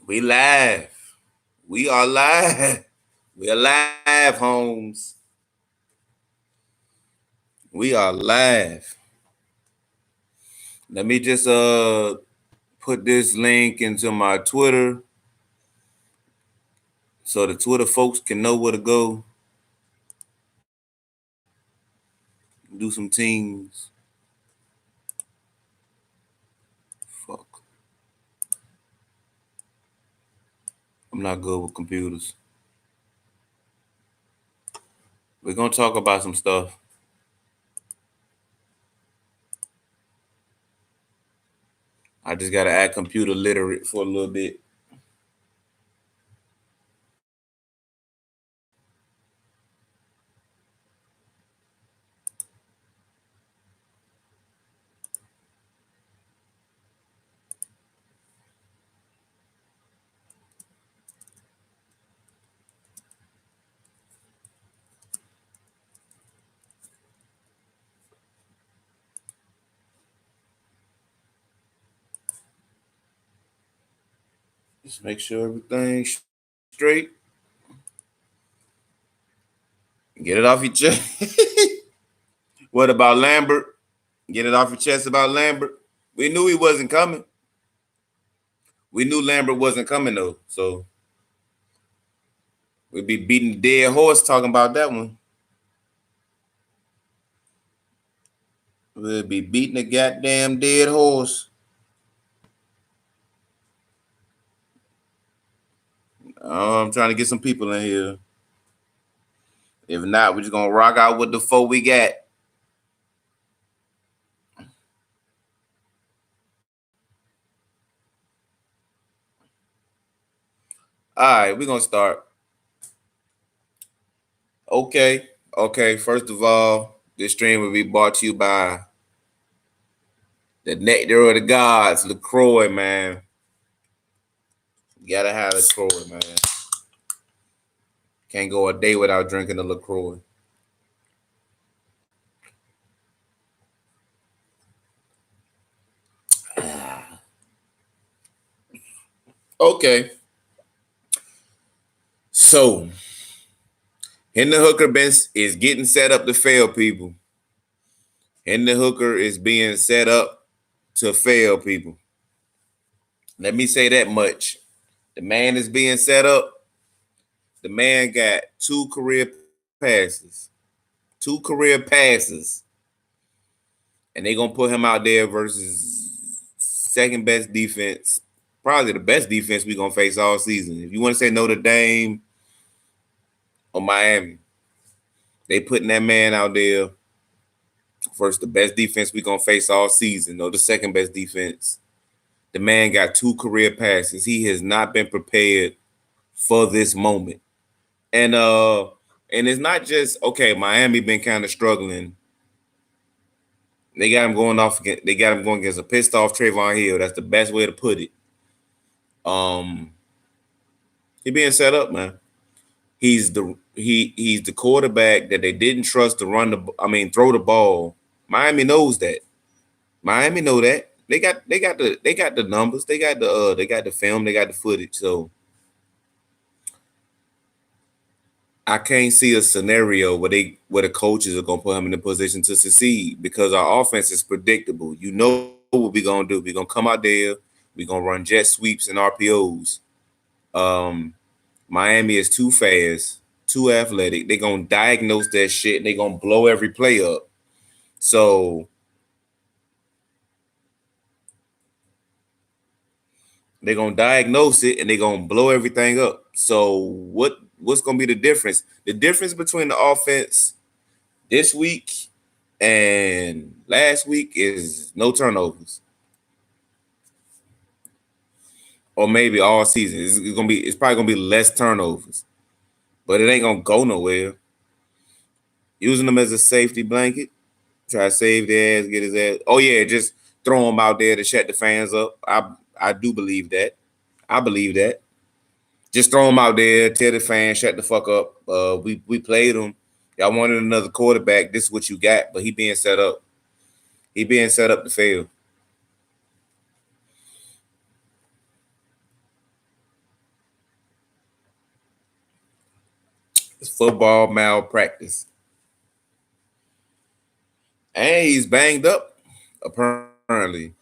We live. We are live. We are live, Holmes. We are live. Let me just put this link into my Twitter so the Twitter folks can know where to go. Do some teams. Fuck. I'm not good with computers. We're gonna talk about some stuff. I just gotta act computer literate for a little bit. Just make sure everything's straight. Get it off your chest. What about Lambert? Get it off your chest about Lambert. We knew he wasn't coming. We knew Lambert wasn't coming though, so we'd be beating the dead horse talking about that one. We'll be beating the goddamn dead horse. I'm trying to get some people in here. If not, we're just gonna rock out with the four we got. All right, we're gonna start. Okay. First of all, this stream will be brought to you by the Nectar of the Gods, LaCroix, man. You gotta have LaCroix, man. Can't go a day without drinking a LaCroix. Okay. So, Hendon Hooker is getting set up to fail, people. Hendon Hooker is being set up to fail, people. Let me say that much. The man is being set up. The man got two career passes. And they're going to put him out there versus second best defense, probably the best defense we're going to face all season. If you want to say Notre Dame or Miami, they putting that man out there versus the best defense we're going to face all season, or the second best defense. The man got two career passes. He has not been prepared for this moment. And it's not just okay, Miami been kind of struggling. They got him going off again. They got him going against a pissed off Trayvon Hill. That's the best way to put it. He being set up, man. He's the quarterback that they didn't trust to throw the ball. Miami knows that. Miami know that. They got the numbers. They got the film. They got the footage. So I can't see a scenario where the coaches are gonna put him in a position to succeed because our offense is predictable. You know what we're gonna do. We're gonna come out there. We're gonna run jet sweeps and RPOs. Miami is too fast, too athletic. They're gonna diagnose that shit and they're gonna blow every play up. So they're gonna diagnose it and they're gonna blow everything up. So what's gonna be the difference? The difference between the offense this week and last week is no turnovers. Or maybe all season. It's probably gonna be less turnovers. But it ain't gonna go nowhere. Using them as a safety blanket. Try to save their ass, get his ass. Oh yeah, just throw him out there to shut the fans up. I do believe that. I believe that. Just throw him out there, tell the fans, shut the fuck up. We played him. Y'all wanted another quarterback. This is what you got, but he being set up. He being set up to fail. football malpractice. And he's banged up, apparently.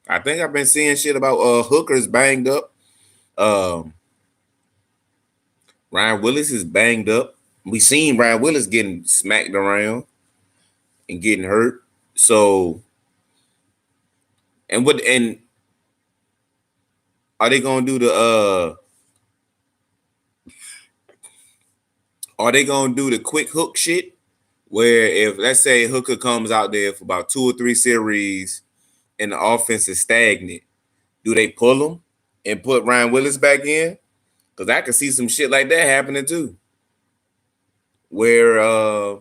I think I've been seeing shit about hookers banged up. Um, Ryan Willis is banged up. We seen Ryan Willis getting smacked around and getting hurt. So and are they gonna do the are they gonna do the quick hook shit? Where if let's say Hooker comes out there for about 2 or 3 series and the offense is stagnant, do they pull him and put Ryan Willis back in? Because I could see some shit like that happening too. Where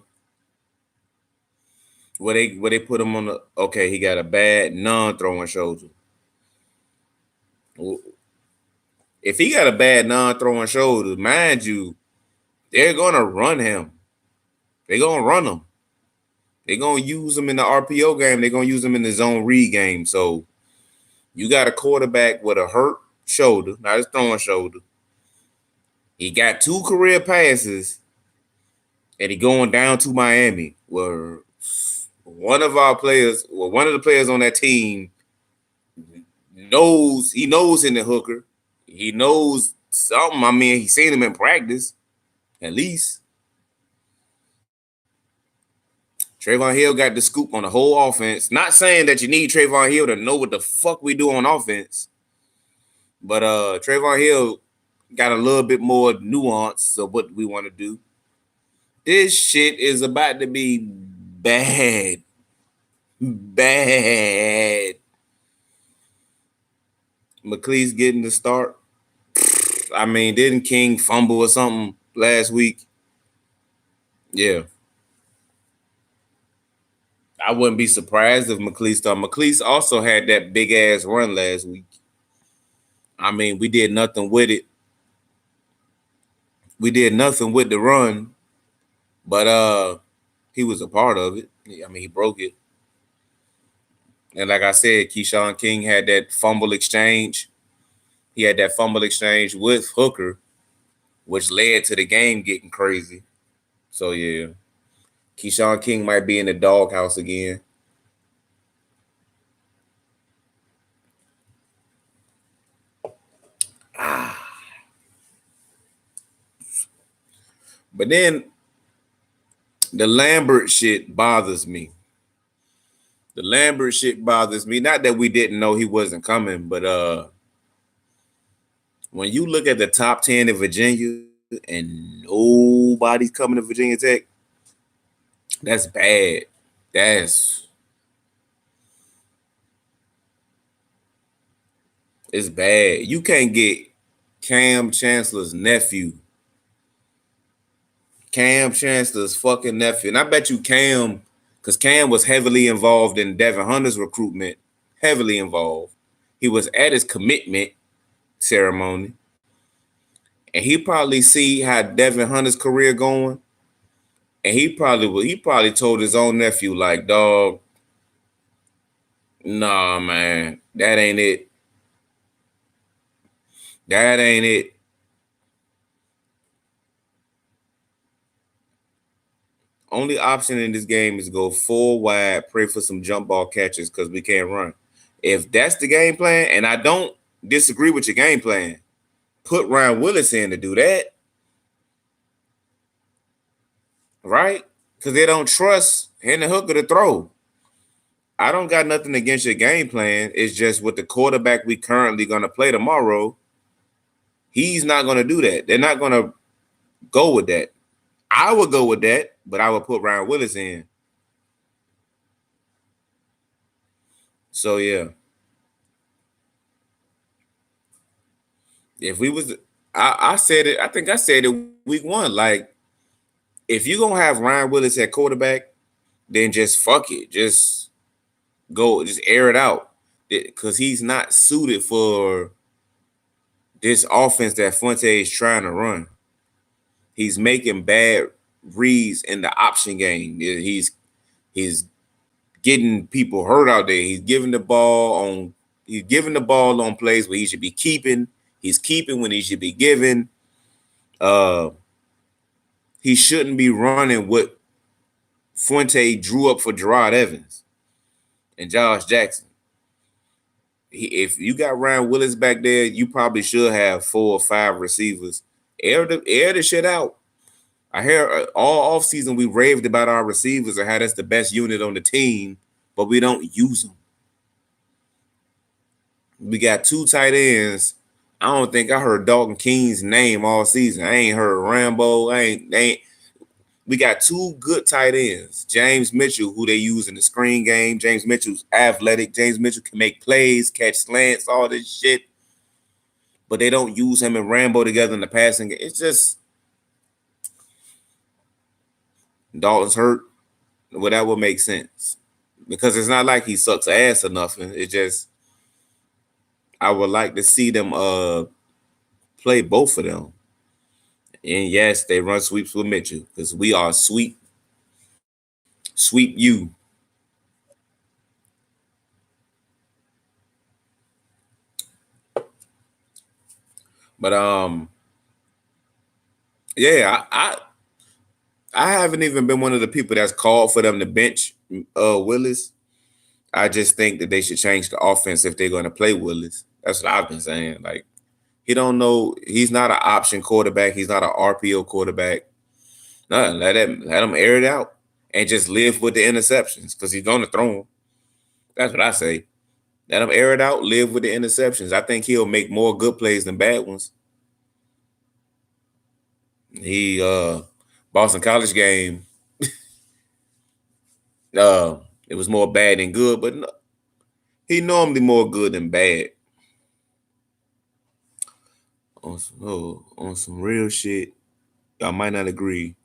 where they put him on the okay, he got a bad non-throwing shoulder. If he got a bad non-throwing shoulder, mind you, they're gonna run him. They're gonna run him. They're gonna use him in the RPO game. They're gonna use him in the zone read game. So you got a quarterback with a hurt shoulder, not his throwing shoulder. He got 2 career passes, and he going down to Miami, where one of the players on that team knows in the hooker. He knows something. I mean, he's seen him in practice, at least. Trayvon Hill got the scoop on the whole offense. Not saying that you need Trayvon Hill to know what the fuck we do on offense, but Trayvon Hill got a little bit more nuance of what we want to do. This shit is about to be bad. Bad. McLeese getting the start. I mean, didn't King fumble or something last week? Yeah. I wouldn't be surprised if McLeese started. McLeese also had that big ass run last week. I mean, we did nothing with it. We did nothing with the run, but he was a part of it. I mean, he broke it. And like I said, Keyshawn King had that fumble exchange. He had that fumble exchange with Hooker, which led to the game getting crazy. So yeah, Keyshawn King might be in the doghouse again. But then the Lambert shit bothers me. The Lambert shit bothers me. Not that we didn't know he wasn't coming, but when you look at the top 10 in Virginia and nobody's coming to Virginia Tech, that's bad. It's bad. You can't get Cam Chancellor's nephew. Cam Chancellor's fucking nephew. And I bet you Cam, because Cam was heavily involved in Devin Hunter's recruitment, heavily involved. He was at his commitment ceremony. And he probably see how Devin Hunter's career going. And he probably told his own nephew, like, dog, nah, man, that ain't it. That ain't it. Only option in this game is go 4 wide, pray for some jump ball catches because we can't run. If that's the game plan, and I don't disagree with your game plan, put Ryan Willis in to do that. Right? Because they don't trust Hendon Hooker to throw. I don't got nothing against your game plan. It's just with the quarterback we currently going to play tomorrow, he's not going to do that. They're not going to go with that. I would go with that, but I would put Ryan Willis in. So, yeah. If we was, I said it, I think I said it week 1. Like, if you're going to have Ryan Willis at quarterback, then just fuck it. Just go, just air it out. Because he's not suited for this offense that Fuente is trying to run. He's making bad reads in the option game. He's getting people hurt out there. He's giving the ball on plays where he should be keeping. He's keeping when he should be giving. He shouldn't be running what Fuente drew up for Gerard Evans and Josh Jackson. If you got Ryan Willis back there, you probably should have 4 or 5 receivers. Air the shit out. I hear all offseason we raved about our receivers and how that's the best unit on the team, but we don't use them. We got 2 tight ends. I don't think I heard Dalton King's name all season. I ain't heard Rambo. I ain't. We got 2 good tight ends. James Mitchell, who they use in the screen game. James Mitchell's athletic. James Mitchell can make plays, catch slants, all this shit. But they don't use him and Rambo together in the passing game. It's just Dalton's hurt. Well, that would make sense. Because it's not like he sucks ass or nothing. It's just I would like to see them play both of them. And yes, they run sweeps with Mitchell because we are sweep you. But yeah, I haven't even been one of the people that's called for them to bench Willis. I just think that they should change the offense if they're going to play Willis. That's what I've been saying. Like he don't know. He's not an option quarterback. He's not an RPO quarterback. No, let him air it out and just live with the interceptions because he's going to throw them. That's what I say. Let him air it out, live with the interceptions. I think he'll make more good plays than bad ones. He Boston College game, it was more bad than good, but no, he normally more good than bad. On some real shit, y'all might not agree,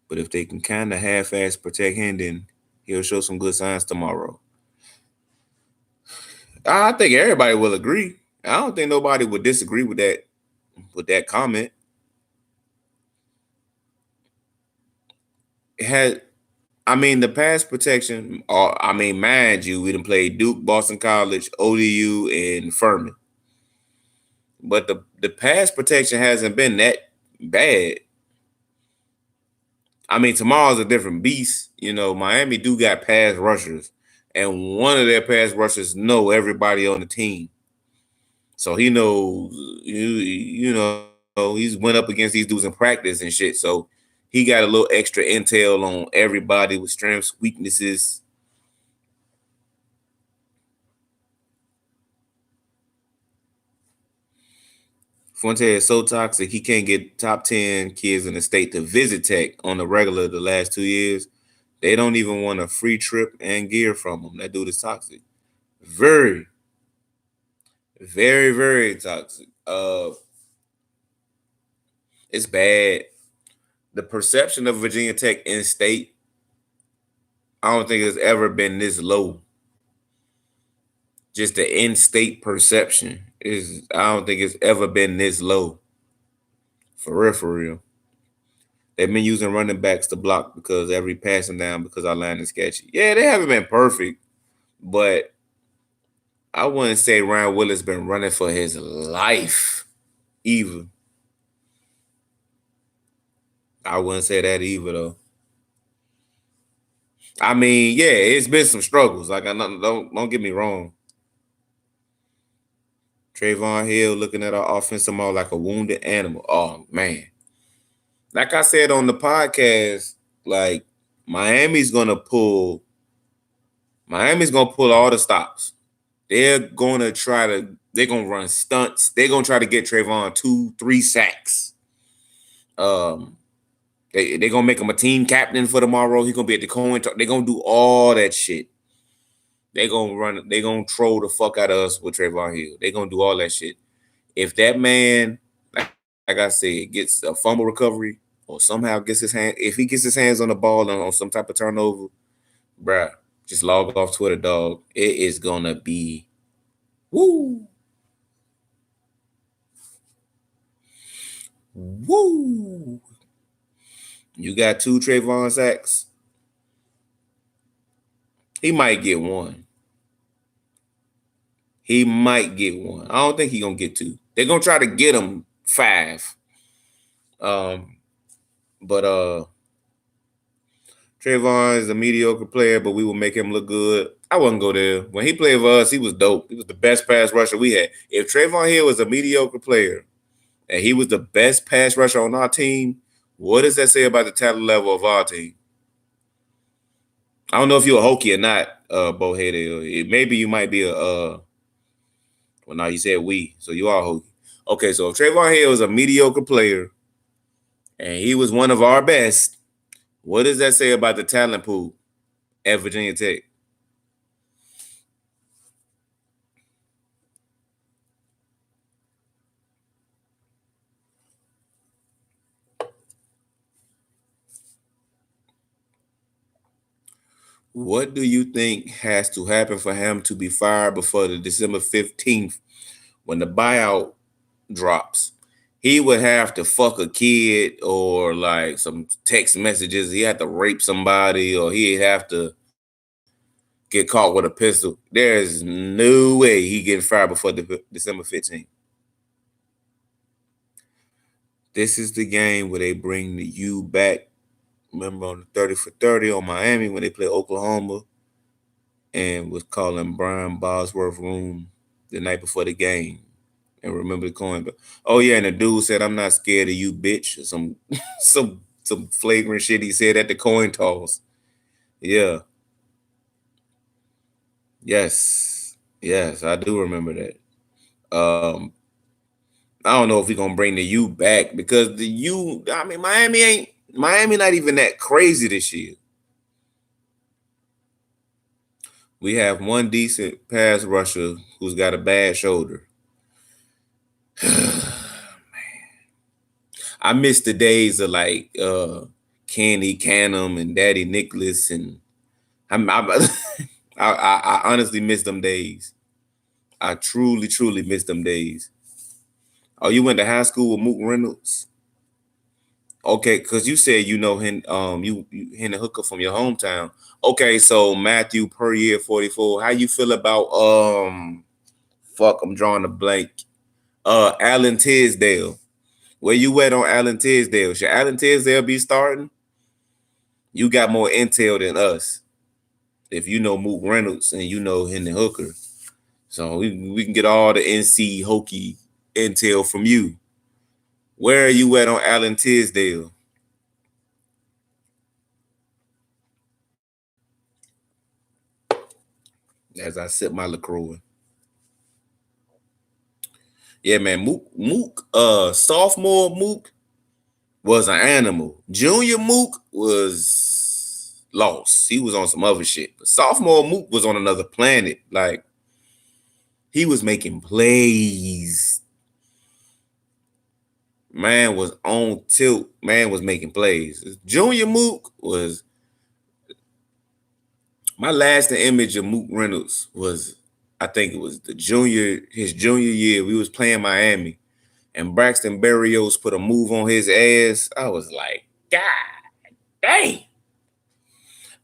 but if they can kind of half-ass protect Hendon, he'll show some good signs tomorrow. I think everybody will agree. I don't think nobody would disagree with that comment. It had, I mean, the pass protection. I mean, mind you, we done played Duke, Boston College, ODU, and Furman, but the pass protection hasn't been that bad. I mean, tomorrow's a different beast. You know, Miami do got pass rushers, and one of their pass rushers know everybody on the team. So he knows, he's went up against these dudes in practice and shit. So he got a little extra intel on everybody with strengths, weaknesses. Fuente is so toxic, he can't get top 10 kids in the state to visit Tech on the regular the last 2 years. They don't even want a free trip and gear from him. That dude is toxic. Very, very, very toxic. It's bad. The perception of Virginia Tech in state, I don't think it's ever been this low. Just the in-state perception is, I don't think it's ever been this low. For real, for real. They've been using running backs to block because every passing down because our line is sketchy. Yeah, they haven't been perfect, but I wouldn't say Ryan Willis been running for his life either. I wouldn't say that either though. I mean, yeah, it's been some struggles. Like, don't get me wrong. Trayvon Hill looking at our offensive more like a wounded animal. Oh man, like I said on the podcast, like Miami's gonna pull all the stops. They're gonna run stunts. They're gonna try to get Trayvon 2-3 sacks. Um, they're gonna make him a team captain for tomorrow. He's gonna be at the coin. They're gonna do all that shit. They're gonna troll the fuck out of us with Trayvon Hill. They're gonna do all that shit. If that man, like I said, gets a fumble recovery or somehow if he gets his hands on the ball and on some type of turnover, bruh, just log off Twitter, dog. It is gonna be woo. Woo. You got 2 Trayvon sacks. He might get one. He might get one. I don't think he's gonna get 2. They're gonna try to get him 5. But Trayvon is a mediocre player, but we will make him look good. I wouldn't go there. When he played for us, he was dope. He was the best pass rusher we had. If Trayvon Hill was a mediocre player and he was the best pass rusher on our team, what does that say about the talent level of our team? I don't know if you're a Hokie or not, Bowhead. Maybe you might be a well, now you said we, so you are Hokie. Okay, so if Trayvon Hill is a mediocre player and he was one of our best, what does that say about the talent pool at Virginia Tech? What do you think has to happen for him to be fired before the December 15th when the buyout drops? He would have to fuck a kid or like some text messages. He had to rape somebody or he'd have to get caught with a pistol. There's no way he getting fired before December 15th. This is the game where they bring the U back. Remember on the 30 for 30 on Miami when they play Oklahoma and was calling Brian Bosworth room the night before the game. And remember the coin, but oh yeah, and the dude said, "I'm not scared of you, bitch." Some some flagrant shit he said at the coin toss. Yeah, yes, I do remember that. I don't know if we're gonna bring the U back because the U. I mean, Miami not even that crazy this year. We have one decent pass rusher who's got a bad shoulder. I miss the days of like Candy Canham and Daddy Nicholas, and I'm I honestly miss them days. I truly miss them days. Oh, you went to high school with Mook Reynolds? Okay, because you said you know him, you Henry Hooker from your hometown. Okay, so Matthew per year 44. How you feel about fuck, I'm drawing a blank. Alan Tisdale. Where you at on Alan Tisdale? Should Alan Tisdale be starting? You got more intel than us. If you know Mook Reynolds and you know Henry Hooker. So we can get all the NC Hokie intel from you. Where are you at on Alan Tisdale? As I sip my LaCroix. Yeah, man. Sophomore Mook was an animal. Junior Mook was lost. He was on some other shit. But sophomore Mook was on another planet. Like, he was making plays. Man was on tilt. Man was making plays. Junior Mook was my last image of Mook Reynolds was, I think it was his junior year. We was playing Miami, and Braxton Berrios put a move on his ass. I was like, God dang.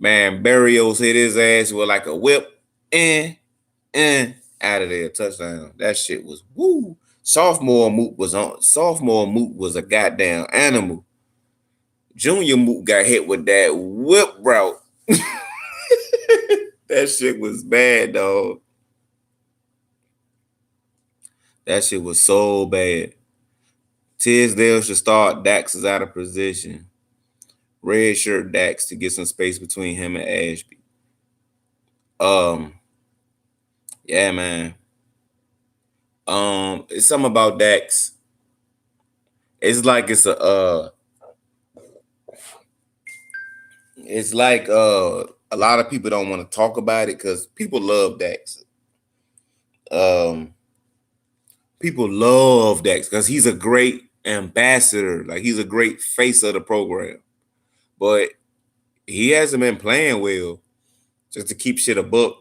Man, Berrios hit his ass with like a whip and out of there. Touchdown. That shit was woo. Sophomore Mook was a goddamn animal. Junior Mook got hit with that whip route. That shit was bad, dog. That shit was so bad. Tisdale should start. Dax is out of position. Red shirt Dax to get some space between him and Ashby. Um, yeah, man. It's something about Dax. It's like it's like a lot of people don't want to talk about it because people love Dax. Um, People love Dax because he's a great ambassador. Like he's a great face of the program. But he hasn't been playing well. Just to keep shit a book,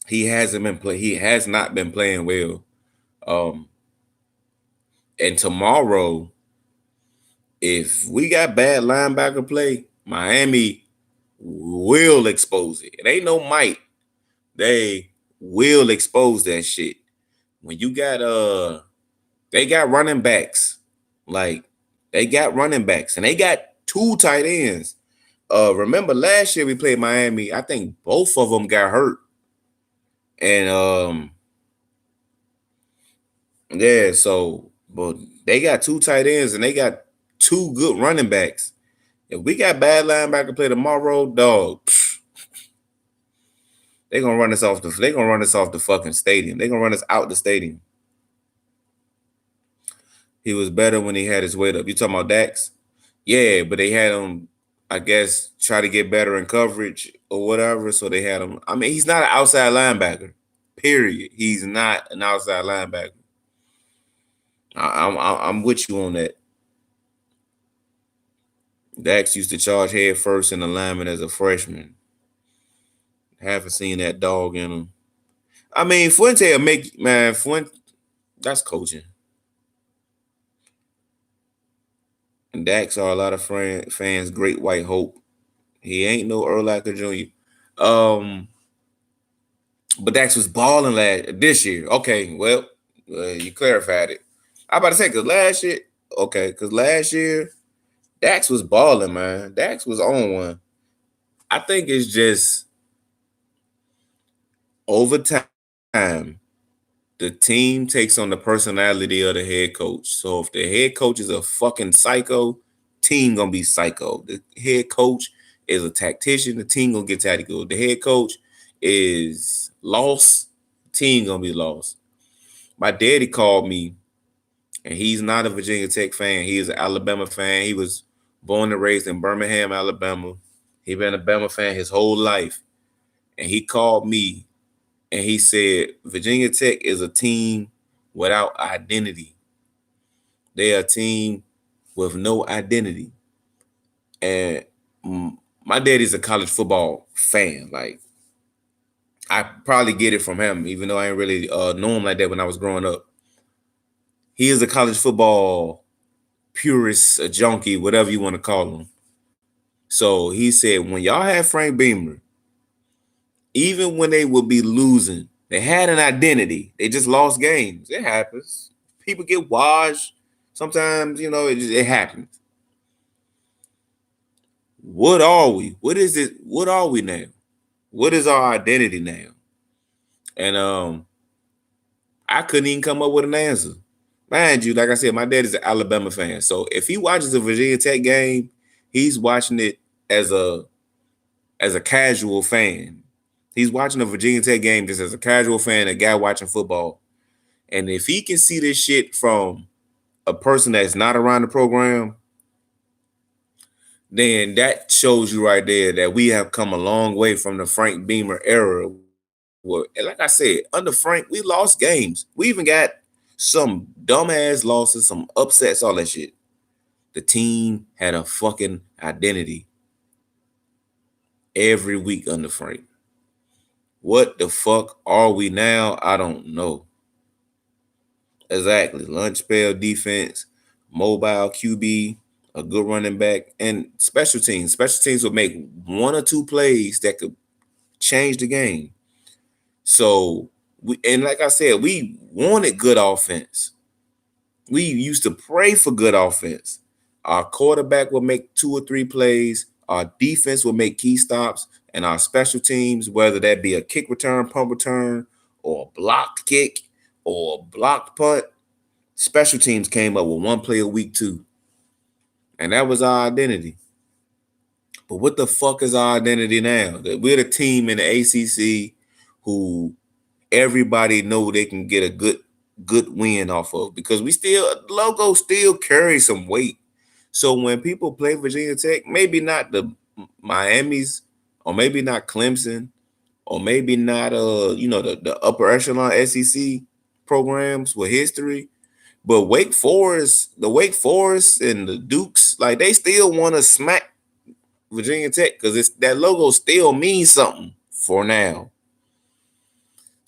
he has not been playing well. Um, and tomorrow, if we got bad linebacker play, Miami will expose it. It ain't no might. They will expose that shit. When you got they got running backs like They got running backs and they got two tight ends. Remember last year we played Miami. I think both of them got hurt, and yeah. So, but they got two tight ends and they got two good running backs. If we got bad linebacker play tomorrow, dog, they gonna run us off the. They gonna run us off the fucking stadium. They gonna run us out the stadium. He was better when he had his weight up. You talking about Dax? Yeah, but they had him, I guess, try to get better in coverage or whatever. So they had him. I mean, he's not an outside linebacker. Period. He's not an outside linebacker. I'm with you on that. Dax used to charge head first in the lineman as a freshman. Haven't seen that dog in him. I mean, Fuente will make man. Fuente, that's coaching. And Dax are a lot of fans' great white hope. He ain't no Urlacher Jr. But Dax was balling this year. Okay, well, you clarified it. I about to say because last year Dax was balling, man. Dax was on one. I think it's just over time the team takes on the personality of the head coach. So if the head coach is a fucking psycho, team gonna be psycho. The head coach is a tactician, the team gonna get tactical. The head coach is lost, team gonna be lost. My daddy called me, and he's not a Virginia Tech fan. He is an Alabama fan. He was born and raised in Birmingham, Alabama. He been a Bama fan his whole life. And he called me and he said, Virginia Tech is a team without identity. They're a team with no identity. And my daddy's a college football fan. Like, I probably get it from him, even though I ain't really know him like that when I was growing up. He is a college football purist, a junkie, whatever you want to call him. So he said, when y'all had Frank Beamer, even when they would be losing, they had an identity. They just lost games. It happens. People get washed. Sometimes, it happens. What are we? What is it? What are we now? What is our identity now? And I couldn't even come up with an answer. Mind you, like I said, my dad is an Alabama fan. So if he watches a Virginia Tech game, he's watching it as a casual fan. He's watching a Virginia Tech game just as a casual fan, a guy watching football. And if he can see this shit from a person that's not around the program, then that shows you right there that we have come a long way from the Frank Beamer era. Where, and like I said, under Frank, we lost games. We even got some dumbass losses, some upsets, all that shit. The team had a fucking identity every week under Frank. What the fuck are we now? I don't know. Exactly. Lunch spell defense, mobile QB, a good running back, and special teams. Special teams would make one or two plays that could change the game. So and like I said, we wanted good offense. We used to pray for good offense. Our quarterback will make two or three plays. Our defense will make key stops, and our special teams, whether that be a kick return, punt return, or a blocked kick, or a blocked punt, special teams came up with one play a week too. And that was our identity. But what the fuck is our identity now? That we're the team in the ACC who everybody know they can get a good win off of, because logo still carries some weight. So when people play Virginia Tech, maybe not the Miamis, or maybe not Clemson, or maybe not the upper echelon SEC programs with history, but Wake Forest and the Dukes, like, they still want to smack Virginia Tech because it's that logo still means something for now.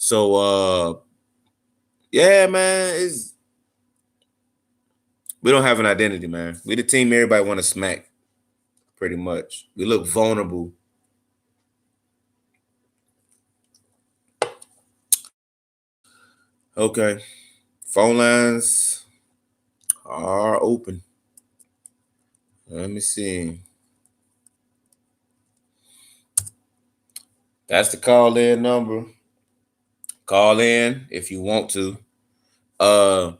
So yeah, man, we don't have an identity, man. We the team everybody want to smack, pretty much. We look vulnerable. Okay. Phone lines are open. Let me see. That's the call in number. Call in if you want to. Uh,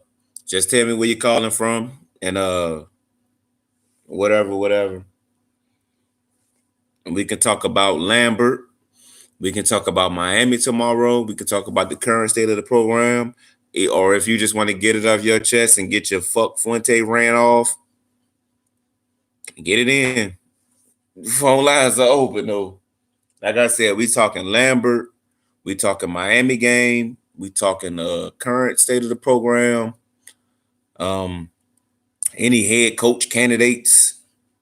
just tell me where you're calling from and whatever. And we can talk about Lambert. We can talk about Miami tomorrow. We can talk about the current state of the program. Or if you just want to get it off your chest and get your fuck Fuente ran off, get it in. Phone lines are open though. Like I said, we talking Lambert, we talking Miami game, we talking the current state of the program. Um, any head coach candidates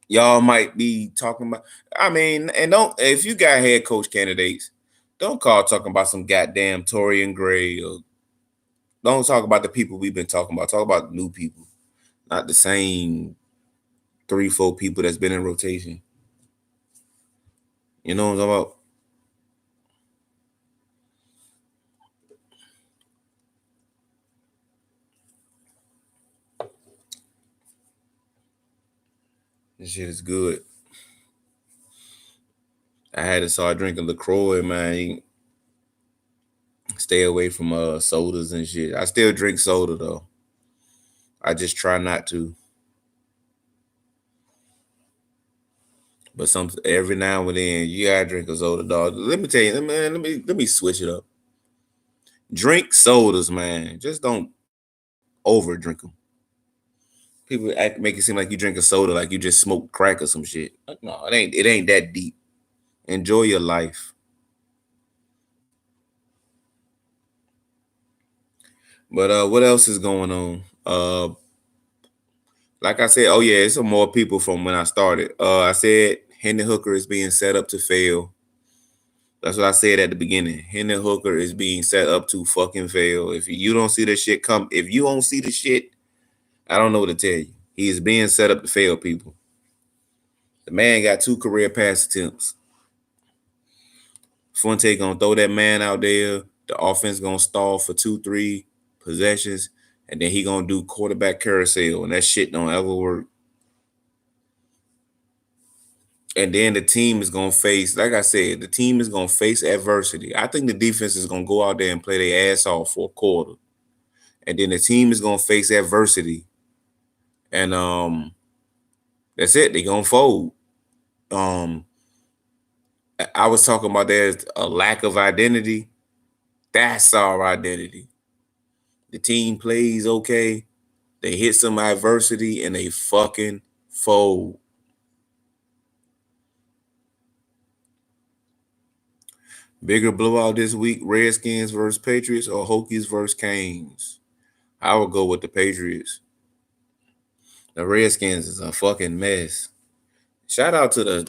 y'all might be talking about. I mean, and don't if you got head coach candidates, don't call talking about some goddamn Torian Gray or don't talk about the people we've been talking about. Talk about new people, not the same 3, 4 people that's been in rotation. You know what I'm talking about? This shit is good. I had to start drinking LaCroix, man. Stay away from sodas and shit. I still drink soda though. I just try not to. But some every now and then you gotta drink a soda, dog. Let me tell you, man. Let me switch it up. Drink sodas, man. Just don't over drink them. People make it seem like you drink a soda like you just smoke crack or some shit. No, it ain't. It ain't that deep. Enjoy your life. But what else is going on? Like I said, oh yeah, it's some more people from when I started. I said Hendon Hooker is being set up to fail. That's what I said at the beginning. Hendon Hooker is being set up to fucking fail. If you don't see the shit come, if you don't see the shit, I don't know what to tell you. He is being set up to fail, people. The man got 2 career pass attempts. Fuente gonna throw that man out there. The offense gonna stall for 2, 3 possessions, and then he gonna do quarterback carousel, and that shit don't ever work. And then the team is gonna face, like I said, the team is gonna face adversity. I think the defense is gonna go out there and play their ass off for a quarter, and then the team is gonna face adversity, and that's it. They gonna fold. Um, I was talking about there's a lack of identity. That's our identity. The team plays okay. They hit some adversity and they fucking fold. Bigger blowout this week: Redskins versus Patriots or Hokies versus Canes? I would go with the Patriots. The Redskins is a fucking mess. Shout out to the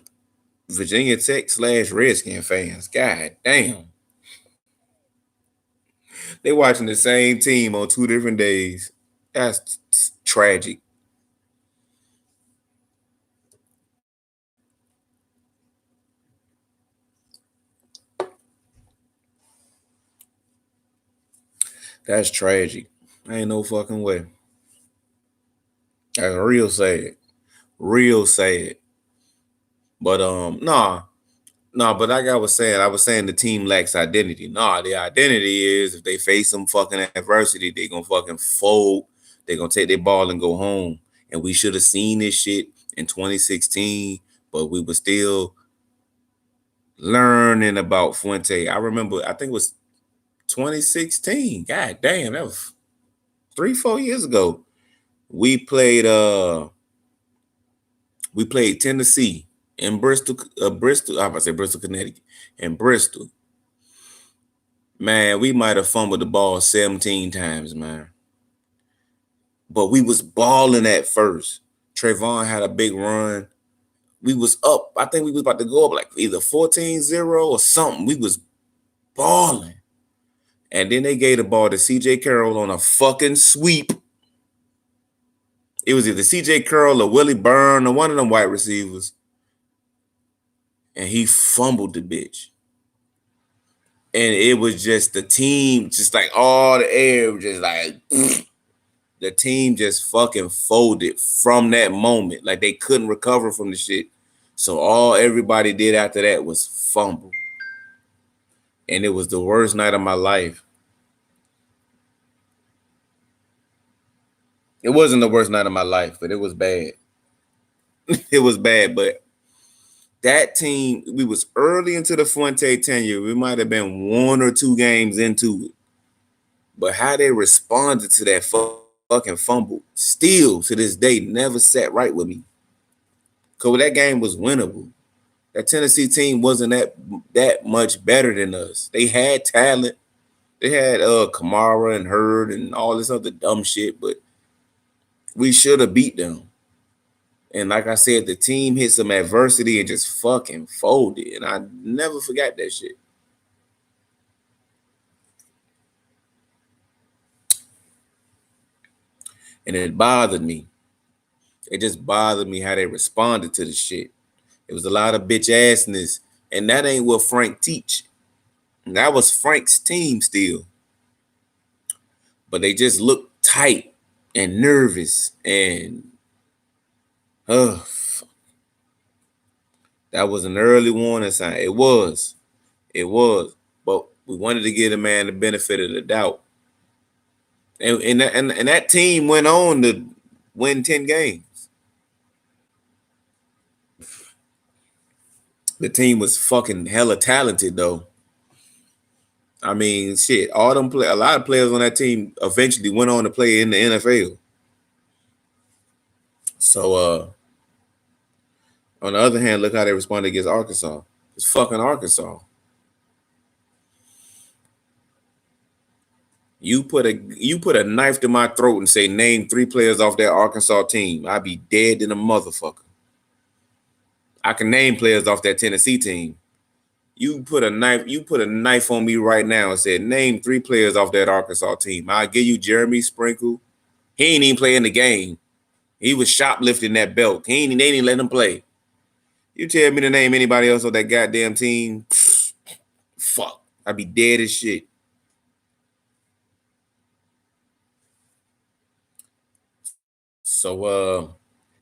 Virginia Tech / Redskin fans. God damn. They watching the same team on 2 different days. That's tragic. That's tragic. Ain't no fucking way. That's real sad. Real sad. But nah, but like I was saying the team lacks identity. Nah, the identity is if they face some fucking adversity, they gonna fucking fold. They gonna take their ball and go home. And we should have seen this shit in 2016, but we were still learning about Fuente. I remember, I think it was 2016. God damn, that was 3, 4 years ago. We played Tennessee in Bristol. I say Bristol, Connecticut, in Bristol. Man, we might have fumbled the ball 17 times, man. But we was balling at first. Trayvon had a big run. We was up. I think we was about to go up like either 14-0 or something. We was balling. And then they gave the ball to CJ Carroll on a fucking sweep. It was either CJ Carroll or Willie Byrne or one of them wide receivers. And he fumbled the bitch. And it was just the team, just like all the air, just like the team just fucking folded from that moment. Like they couldn't recover from the shit. So all everybody did after that was fumble. And it was the worst night of my life. It wasn't the worst night of my life, but it was bad. It was bad, but that team, we was early into the Fuente tenure. We might have been 1 or 2 games into it. But how they responded to that fucking fumble, still to this day, never sat right with me. Cause that game was winnable. That Tennessee team wasn't that much better than us. They had talent. They had Kamara and Hurd and all this other dumb shit, but we should have beat them. And like I said, the team hit some adversity and just fucking folded. And I never forgot that shit. And it bothered me. It just bothered me how they responded to the shit. It was a lot of bitch assness. And that ain't what Frank teach. And that was Frank's team still. But they just looked tight and nervous. And that was an early warning sign. It was. But we wanted to give the man the benefit of the doubt. And that team went on to win 10 games. The team was fucking hella talented though. I mean, shit, a lot of players on that team eventually went on to play in the NFL. So on the other hand, look how they responded against Arkansas. It's fucking Arkansas. You put a knife to my throat and say name 3 players off that Arkansas team, I'd be dead in a motherfucker. I can name players off that Tennessee team. You put a knife on me right now and said name 3 players off that Arkansas team. I'll give you Jeremy Sprinkle. He ain't even playing the game. He was shoplifting that belt. They ain't even let him play. You tell me to name anybody else on that goddamn team, fuck, I'd be dead as shit. So,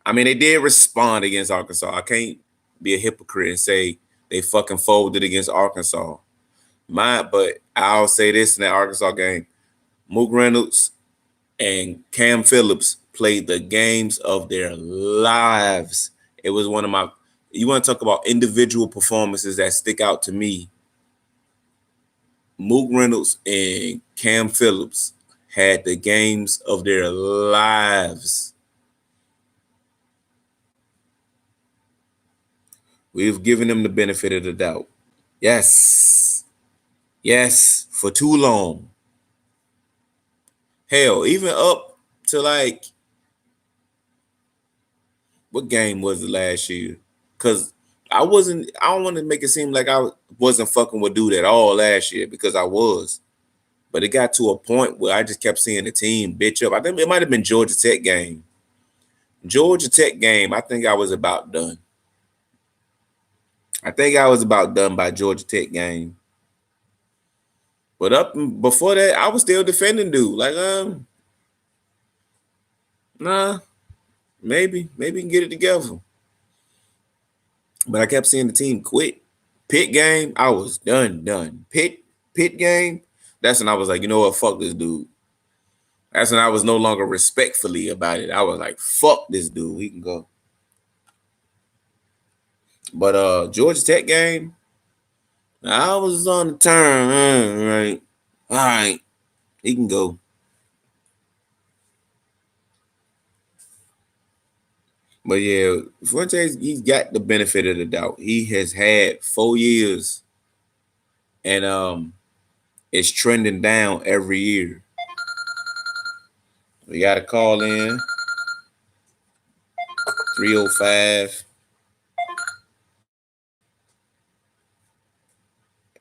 I mean, they did respond against Arkansas. I can't be a hypocrite and say they fucking folded against Arkansas. But I'll say this in that Arkansas game. Mook Reynolds and Cam Phillips played the games of their lives. It was one of my, you want to talk about individual performances that stick out to me. Mook Reynolds and Cam Phillips had the games of their lives. We've given them the benefit of the doubt. Yes, for too long. Hell, even up to like, what game was it last year? Because I don't want to make it seem like I wasn't fucking with dude at all last year, because I was. But it got to a point where I just kept seeing the team bitch up. I think it might have been Georgia Tech game. I think I was about done. I think I was about done by Georgia Tech game. But up before that, I was still defending dude. Like, nah, maybe we can get it together. But I kept seeing the team quit. Pitt game, I was done. Pitt game, that's when I was like, you know what, fuck this dude. That's when I was no longer respectfully about it. I was like, fuck this dude, he can go. But Georgia Tech game, I was on the turn. All right, he can go. But yeah, Fuentes, he's got the benefit of the doubt. He has had 4 years, and it's trending down every year. We got a call in 305.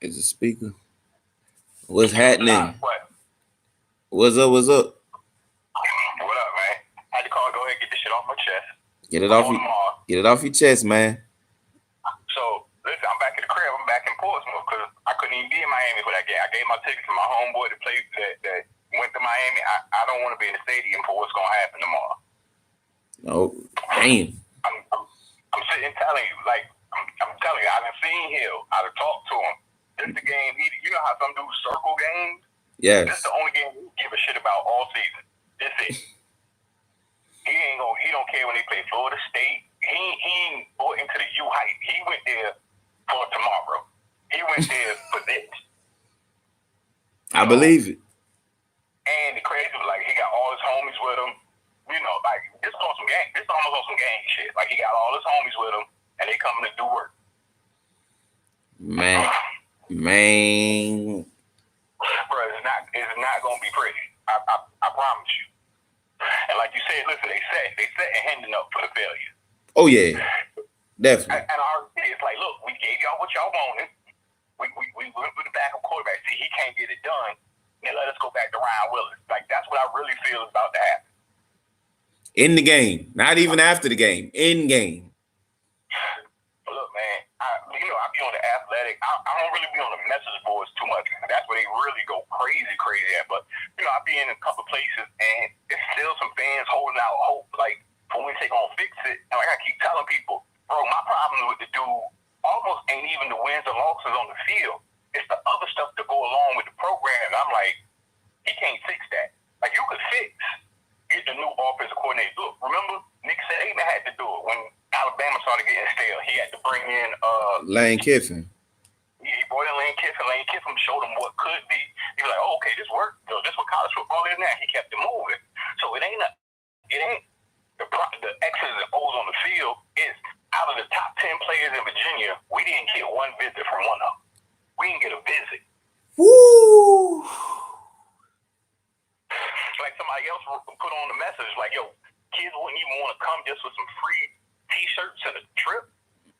Is a speaker. What's happening? What's up? What up, man? I had to call. Go ahead and get this shit off my chest. Get it off your chest, man. So listen, I'm back in the crib. I'm back in Portsmouth because I couldn't even be in Miami for that game. I gave my ticket to my homeboy to play that went to Miami, I don't want to be in the stadium for what's going to happen tomorrow. No, damn. I'm sitting telling you, like, I'm telling you, I done seen Hill. I done talked to him. This the game. You know how some do circle games? Yes. This is the only game we give a shit about all season. This it. He don't care when they play Florida State. He ain't bought into the U hype. He went there for tomorrow. He went there for this. I believe it. And the crazy was like he got all his homies with him. You know, like this on some gang. This almost on some gang shit. Like he got all his homies with him, and they coming to do work. Man, bro, it's not gonna be pretty. I promise you. And like you said, listen, they set and handing up for the failure. Oh yeah, definitely. And it's like, look, we gave y'all what y'all wanted. We went with the backup quarterback. See, he can't get it done. Then let us go back to Ryan Willis. Like that's what I really feel is about to happen. In the game, not even after the game. In game. Look, man, I be on the athletic. I don't really be on the message boards too much. That's where they really go crazy at. But I be in a couple places, and there's still some fans holding out hope. Like for when they gonna fix it. And like I keep telling people, bro, my problem with the dude almost ain't even the wins or losses on the field. It's the other stuff that go along with the program. And I'm like, he can't fix that. Like you could get the new offensive coordinator. Look, remember Nick Saban had to do it when Alabama started getting stale. He had to bring in Lane Kiffin. Yeah, he brought in Lane Kiffin. Lane Kiffin showed him what could be. He was like, "Oh, okay, this worked. So this what college football is now." He kept it moving. So it ain't the X's and O's on the field. It's out of the top 10 players in Virginia, we didn't get one visit from one of them. We didn't get a visit. Woo! Like somebody else put on the message, like, "Yo, kids wouldn't even want to come just with some free T-shirts and a trip."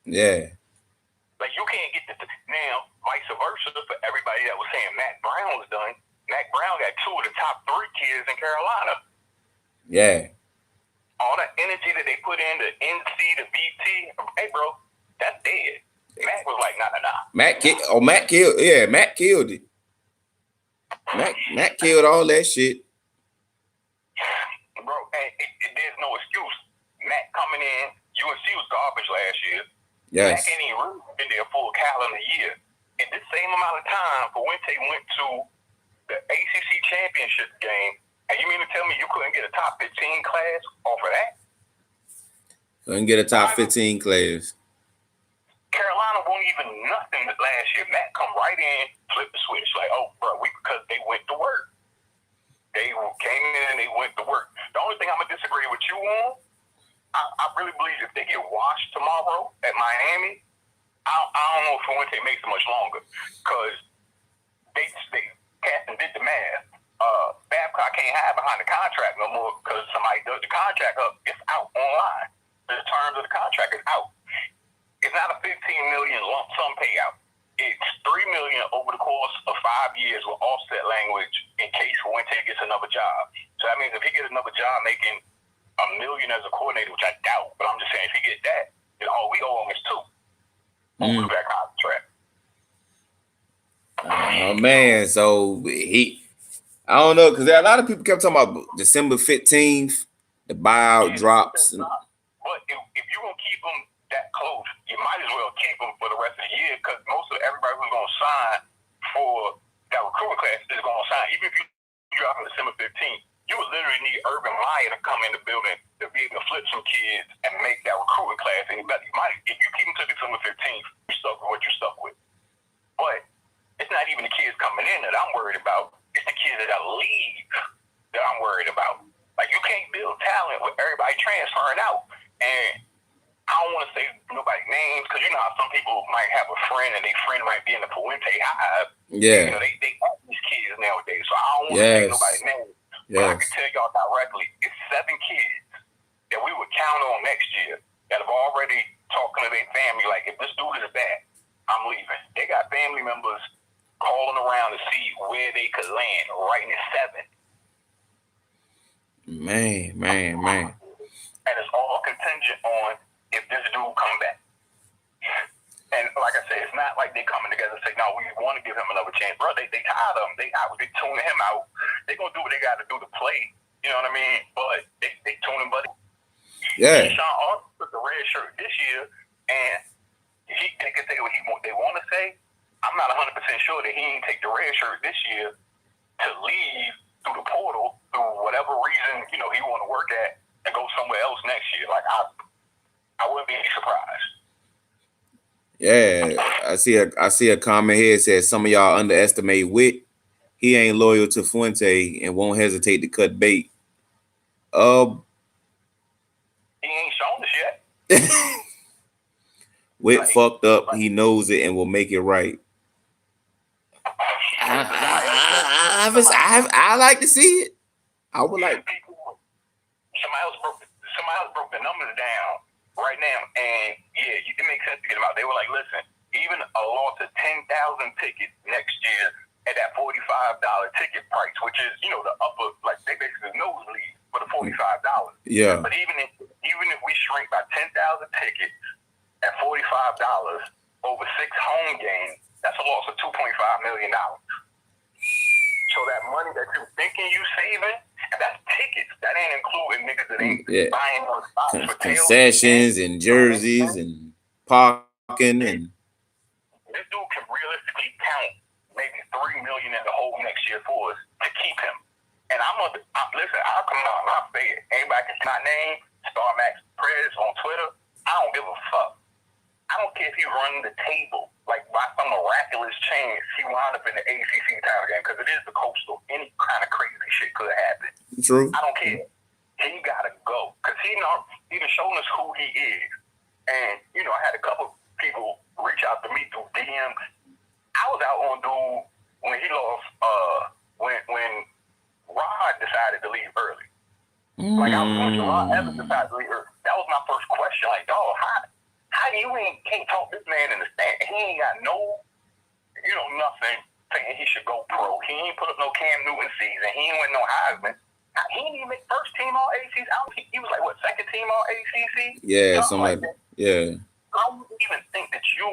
Yeah. Like you can't get this now. Vice versa for everybody that was saying Matt Brown was done. Matt Brown got 2 of the top 3 kids in Carolina. Yeah. All that energy that they put in the NC, the BT, hey bro, that's dead. Matt was like, nah. Matt killed. Yeah, Matt killed it. Matt killed all that shit. Bro, and there's no excuse. Matt coming in, UNC was garbage last year. Yes. Matt ain't even really been there full calendar year. In this same amount of time, for when they went to the ACC championship game, and you mean to tell me you couldn't get a top 15 class off of that? Couldn't get a top 15 class. Carolina won't even nothing last year. Matt come right in, flip the switch. Like, oh, bro, because they went to work. They came in and they went to work. The only thing I'm going to disagree with you on, I really believe if they get washed tomorrow at Miami, I don't know if Fuente makes it much longer. Because they Captain did the math. Babcock can't hide behind the contract no more because somebody does the contract up. It's out online. The terms of the contract is out. It's not a $15 million lump sum payout. It's $3 million over the course of 5 years with offset language in case Fuente gets another job. So that means if he gets another job making $1 million as a coordinator, which I doubt, but I'm just saying if he gets that, then all we owe him is $2 over that contract. Oh man, so I don't know, because a lot of people kept talking about December 15th, the buyout drops. But if you're going to keep them that close, you might as well keep them for the rest of the year because most of everybody who's going to sign for that recruiting class is going to sign. Even if you drop on December 15th, you would literally need Urban Meyer to come in the building to be able to flip some kids and make that recruiting class any better. If you keep them to December 15th, you're stuck with what you're stuck with. But it's not even the kids coming in that I'm worried about. It's the kids that leave that I'm worried about. Like, you can't build talent with everybody transferring out. And I don't want to say nobody's names because you know how some people might have a friend and their friend might be in the Fuente hive. Yeah. You know, they have these kids nowadays. So I don't want to say nobody's name. But I can tell y'all directly, it's 7 kids that we would count on next year that have already talking to their family like, if this dude is bad, I'm leaving. They got family members calling around to see where they could land right in 7. Man. And it's all contingent on if this dude come back. And like I said, it's not like they coming together and say, no, we want to give him another chance. Bro, they tired of him. They tuning him out. They going to do what they got to do to play. You know what I mean? But they tune him, buddy. Yeah. Sean Arthur took the red shirt this year, and they can say what they want to say. I'm not 100% sure that he didn't take the red shirt this year to leave through the portal, through whatever reason, he want to work at, and go somewhere else next year. Like, I wouldn't be surprised. Yeah, I see a comment here that says some of y'all underestimate Witt. He ain't loyal to Fuente and won't hesitate to cut bait. He ain't shown us yet. Witt fucked up. He knows it and will make it right. I like to see it. I would like. Somebody else broke the numbers down right now, and yeah, it makes sense to get them out. They were like, listen, even a loss of 10,000 tickets next year at that $45 ticket price, which is the upper, like they basically nosebleed for the $45. Yeah. But even if we shrink by 10,000 tickets at $45 over 6 home games, that's a loss of $2.5 million. So that money that you thinking you saving, and that's tickets. That ain't including niggas that ain't buying those spots for concessions and jerseys and parking and. This dude can realistically count maybe $3 million in the hole next year for us to keep him. And listen, I'll come out and I'll say it. Anybody can see my name, Star Max Prez on Twitter. I don't give a fuck. I don't care if he run the table. Like, by some miraculous chance, he wound up in the ACC title game, because it is the Coastal. Any kind of crazy shit could happen. True. I don't care. He got to go, because he done shown us who he is. And, I had a couple people reach out to me through DM. I was out on dude when he lost, when Rod decided to leave early. Like, I was when Rod Evans decided to leave early. That was my first question. Like, dog, how you can't talk this man in the stand? He ain't got no, nothing saying he should go pro. He ain't put up no Cam Newton season. He ain't win no Heisman. He didn't even make first team all ACC. He was like, what, second team all ACC? Yeah, something like that. Yeah. I wouldn't even think that you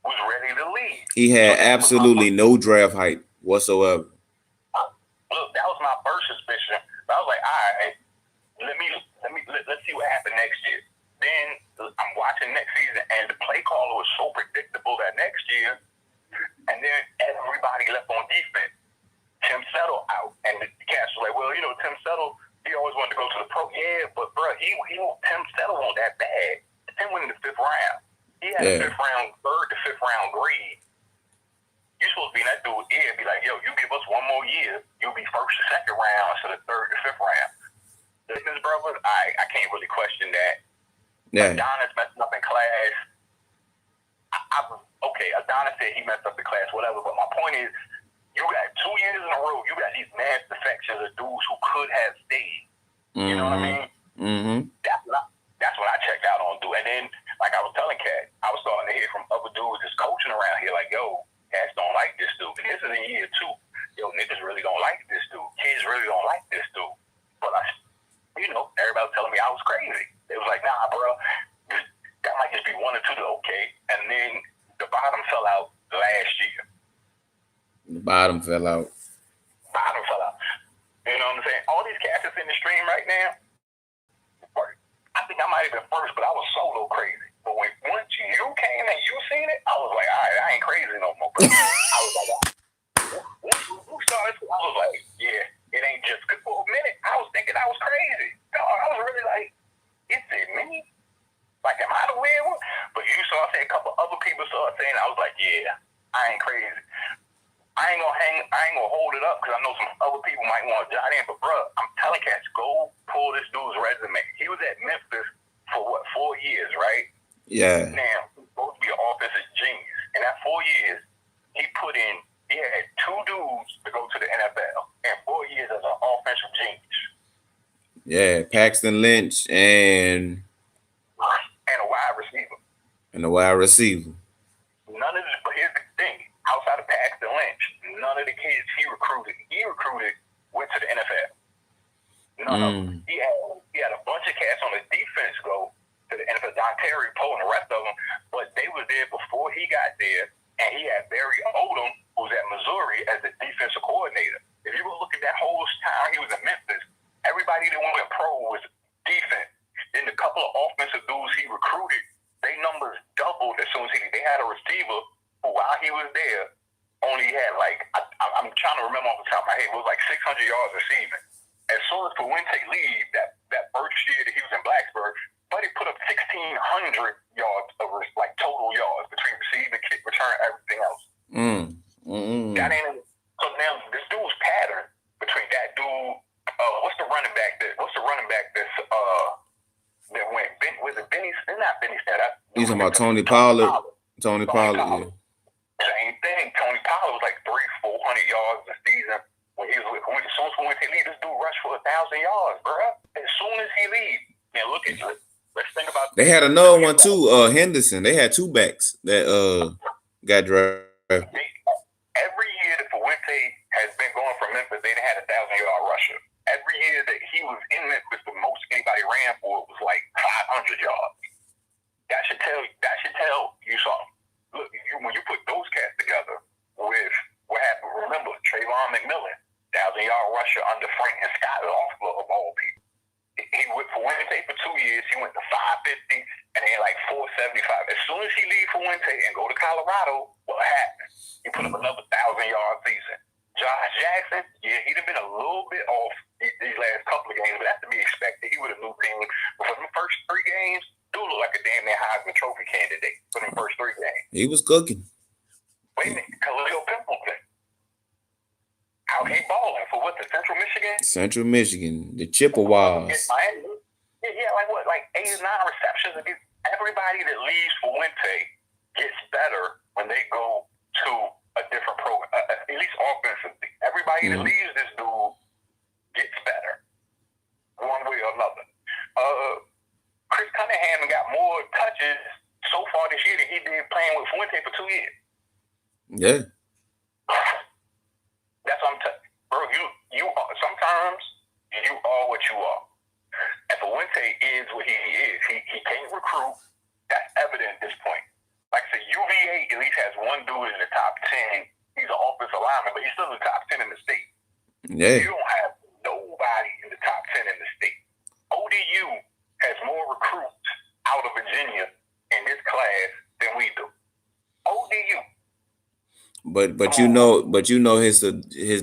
was ready to leave. He had absolutely no draft hype whatsoever. Look, that was my first suspicion. But I was like, all right, let's see what happened next year. Then I'm watching next season, and the play caller was so predictable that next year, and then everybody left on defense. Tim Settle out, and the cats were like, well, Tim Settle, he always wanted to go to the pro. Yeah, but bro, Tim Settle on that bad. Tim went in the 5th round. He had a 5th round, 3rd to 5th round grade. You're supposed to be in that dude's ear and be like, yo, you give us one more year, you'll be 1st to 2nd round instead of 3rd to 5th round. His brothers, I can't really question that. Yeah. Adonis messing up in class. Okay, Adonis said he messed up the class, whatever, but my point is, you got 2 years in a row, you got these mass defections of dudes who could have stayed. You know what I mean? Mm-hmm. That's what I checked out on, dude. And then, like I was telling Kat, I was starting to hear from other dudes that's coaching around here, like, yo, cats don't like this dude. And this is in year 2. Yo, niggas really don't like this dude. Kids really don't like this dude. But everybody was telling me I was crazy. It was like, nah, bro, that might just be 1 or 2 to okay. And then the bottom fell out last year. The bottom fell out. You know what I'm saying? All these cats that's in the stream right now, I think I might have been first, but I was solo crazy. But once you came and you seen it, I was like, all right, I ain't crazy no more, bro. I was like, who started? I was like, yeah, it ain't just good. For a minute, I was thinking I was crazy. I was really like, is it me? Like, am I the weird one? But you saw, I say a couple other people saw it saying, I was like, yeah, I ain't crazy. I ain't gonna hold it up because I know some other people might want to jot in. But bro, I'm telling cats, go pull this dude's resume. He was at Memphis for 4 years, right? Yeah. Now he's supposed to be an offensive genius. In that 4 years, he had 2 dudes to go to the NFL and 4 years as an offensive genius. Yeah, Paxton Lynch and a wide receiver. None of this, but here's the thing. Outside of Paxton Lynch, none of the kids he recruited went to the NFL. None of them. He had a bunch of cats on the defense go to the NFL. Don Terry, Poe, and the rest of them, but they were there before couple of offensive dudes he recruited, their numbers doubled as soon as they had a receiver who, while he was there, only had I'm trying to remember off the top of my head, it was like 600 yards receiving. As soon as Fuente leave that first year that he was in Blacksburg, Buddy put up 1,600 yards of total yards between receiving, kick, return, everything else. That ain't so now this dude's pattern between that dude. What's the running back that's that went? Was it Benny? Not Benny. You talking about Tony Pollard? Tony Pollard, yeah. Same thing. Tony Pollard was like 300-400 yards a season when he was with. As soon as he leave, this dude rushed for 1,000 yards, bro. As soon as he leave, man, look at it. Let's think about. They had another one too, Henderson. They had two backs that got drafted. Every year that Fuente has been going from Memphis, they had 1,000-yard rusher. Every year that he was in Memphis, the most anybody ran for was like 500 yards. That should tell you something. Look, when you put those cats together with what happened, remember Trayvon McMillan, 1,000-yard rusher under Frank and Scott of all people. He went for Fuente for 2 years. He went to 550 and then like 475. As soon as he leave Fuente and go to Colorado, what happened? He put up another 1,000-yard season. Josh Jackson, yeah, he'd have been a little bit off these last couple of games, but that's to be expected. He would have moved things. But for the first 3 games, dude looked like a damn near Heisman Trophy candidate for the first 3 games. He was cooking. Wait a minute, Khalil Pimpleton. How he balling for what, the Central Michigan? Central Michigan, the Chippewas. Yeah, like 8 or 9 receptions against everybody that leaves Fuente gets better when they go to a different program, at least offensively. Everybody that leaves this dude gets better, one way or another. Chris Cunningham got more touches so far this year than he did playing with Fuente for 2 years. Yeah. That's what I'm telling you. Bro, you are, sometimes you are what you are. And Fuente is what he is. He can't recruit. That's evident at this point. Like I said, UVA at least has one dude in the top 10. He's an offensive lineman, but he's still in the top 10 in the state. Yeah. You don't have nobody in the top 10 in the state. ODU has more recruits out of Virginia in this class than we do. ODU. But you know his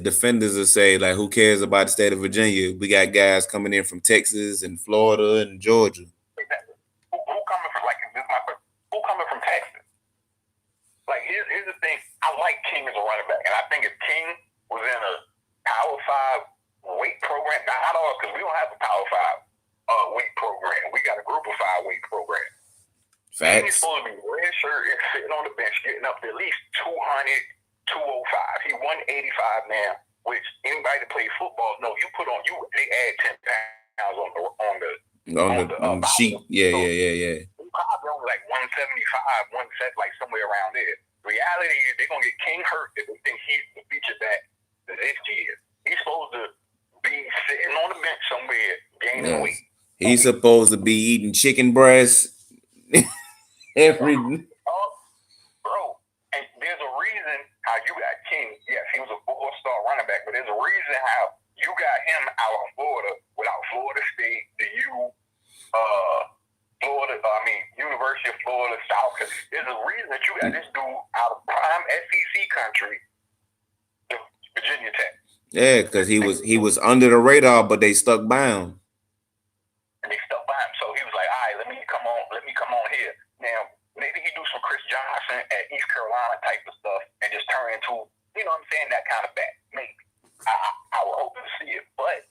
defenders will say, like, who cares about the state of Virginia? We got guys coming in from Texas and Florida and Georgia. Exactly. Who coming from, like, this is my question. Who coming from Texas? Like, here's the thing. I like King as a running back, and I think if King was in a Power 5 weight program, not all, because we don't have a Power 5 weight program. We got a Group of 5 weight program. Facts. He's supposed to be red shirt and sitting on the bench, getting up to at least 200, 205. He 185 now, which anybody that plays football know. You put on they add 10 pounds on the sheet. Yeah. He probably only like 175, like somewhere around there. Reality is they're gonna get King hurt if they think he's the feature back the next year. He's supposed to be sitting on the bench somewhere gaining weight. He's supposed to be eating chicken breast. Every bro, and there's a reason how you got King. Yes, he was a 4-star running back, but there's a reason how you got him out of Florida without Florida State, University of Florida South. There's a reason that you got this dude out of prime SEC country, Virginia Tech. Yeah, because he was under the radar, but they stuck by him. And they stuck by him, so he was like, "All right, let me come on here." Now, maybe he do some Chris Johnson at East Carolina type of stuff and just turn into, that kind of back. Maybe. I would hope to see it, but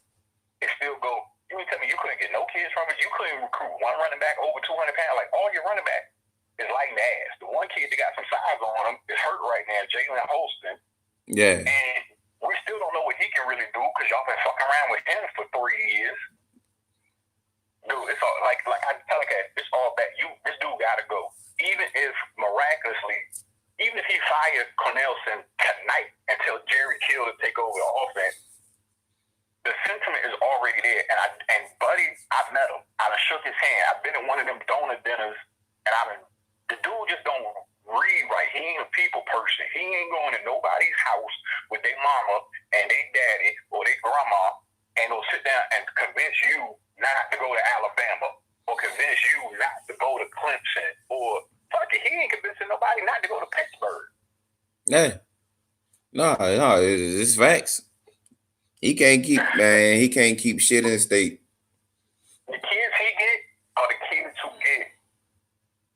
it still go. You mean tell me you couldn't get no kids from it? You couldn't recruit one running back over 200 pounds? Like, all your running back is like ass. The one kid that got some size on him is hurt right now, Jalen Holston. Yeah. And we still don't know what he can really do because y'all been fucking around with him for 3 years. Dude, it's all like I tell you, it's all bad. This dude gotta go. Even if he fired Cornelson tonight and tell Jerry Kill to take over the offense, the sentiment is already there. And Buddy, I met him. I done shook his hand. I've been at one of them donor dinners, and the dude just don't read right. He ain't a people person. He ain't going to nobody's house with their mama and their daddy or their grandma and they'll sit down and convince you not to go to Alabama or convince Yeah. No, it's facts. He can't keep, man. He can't keep shit in the state. The kids he get are the kids who get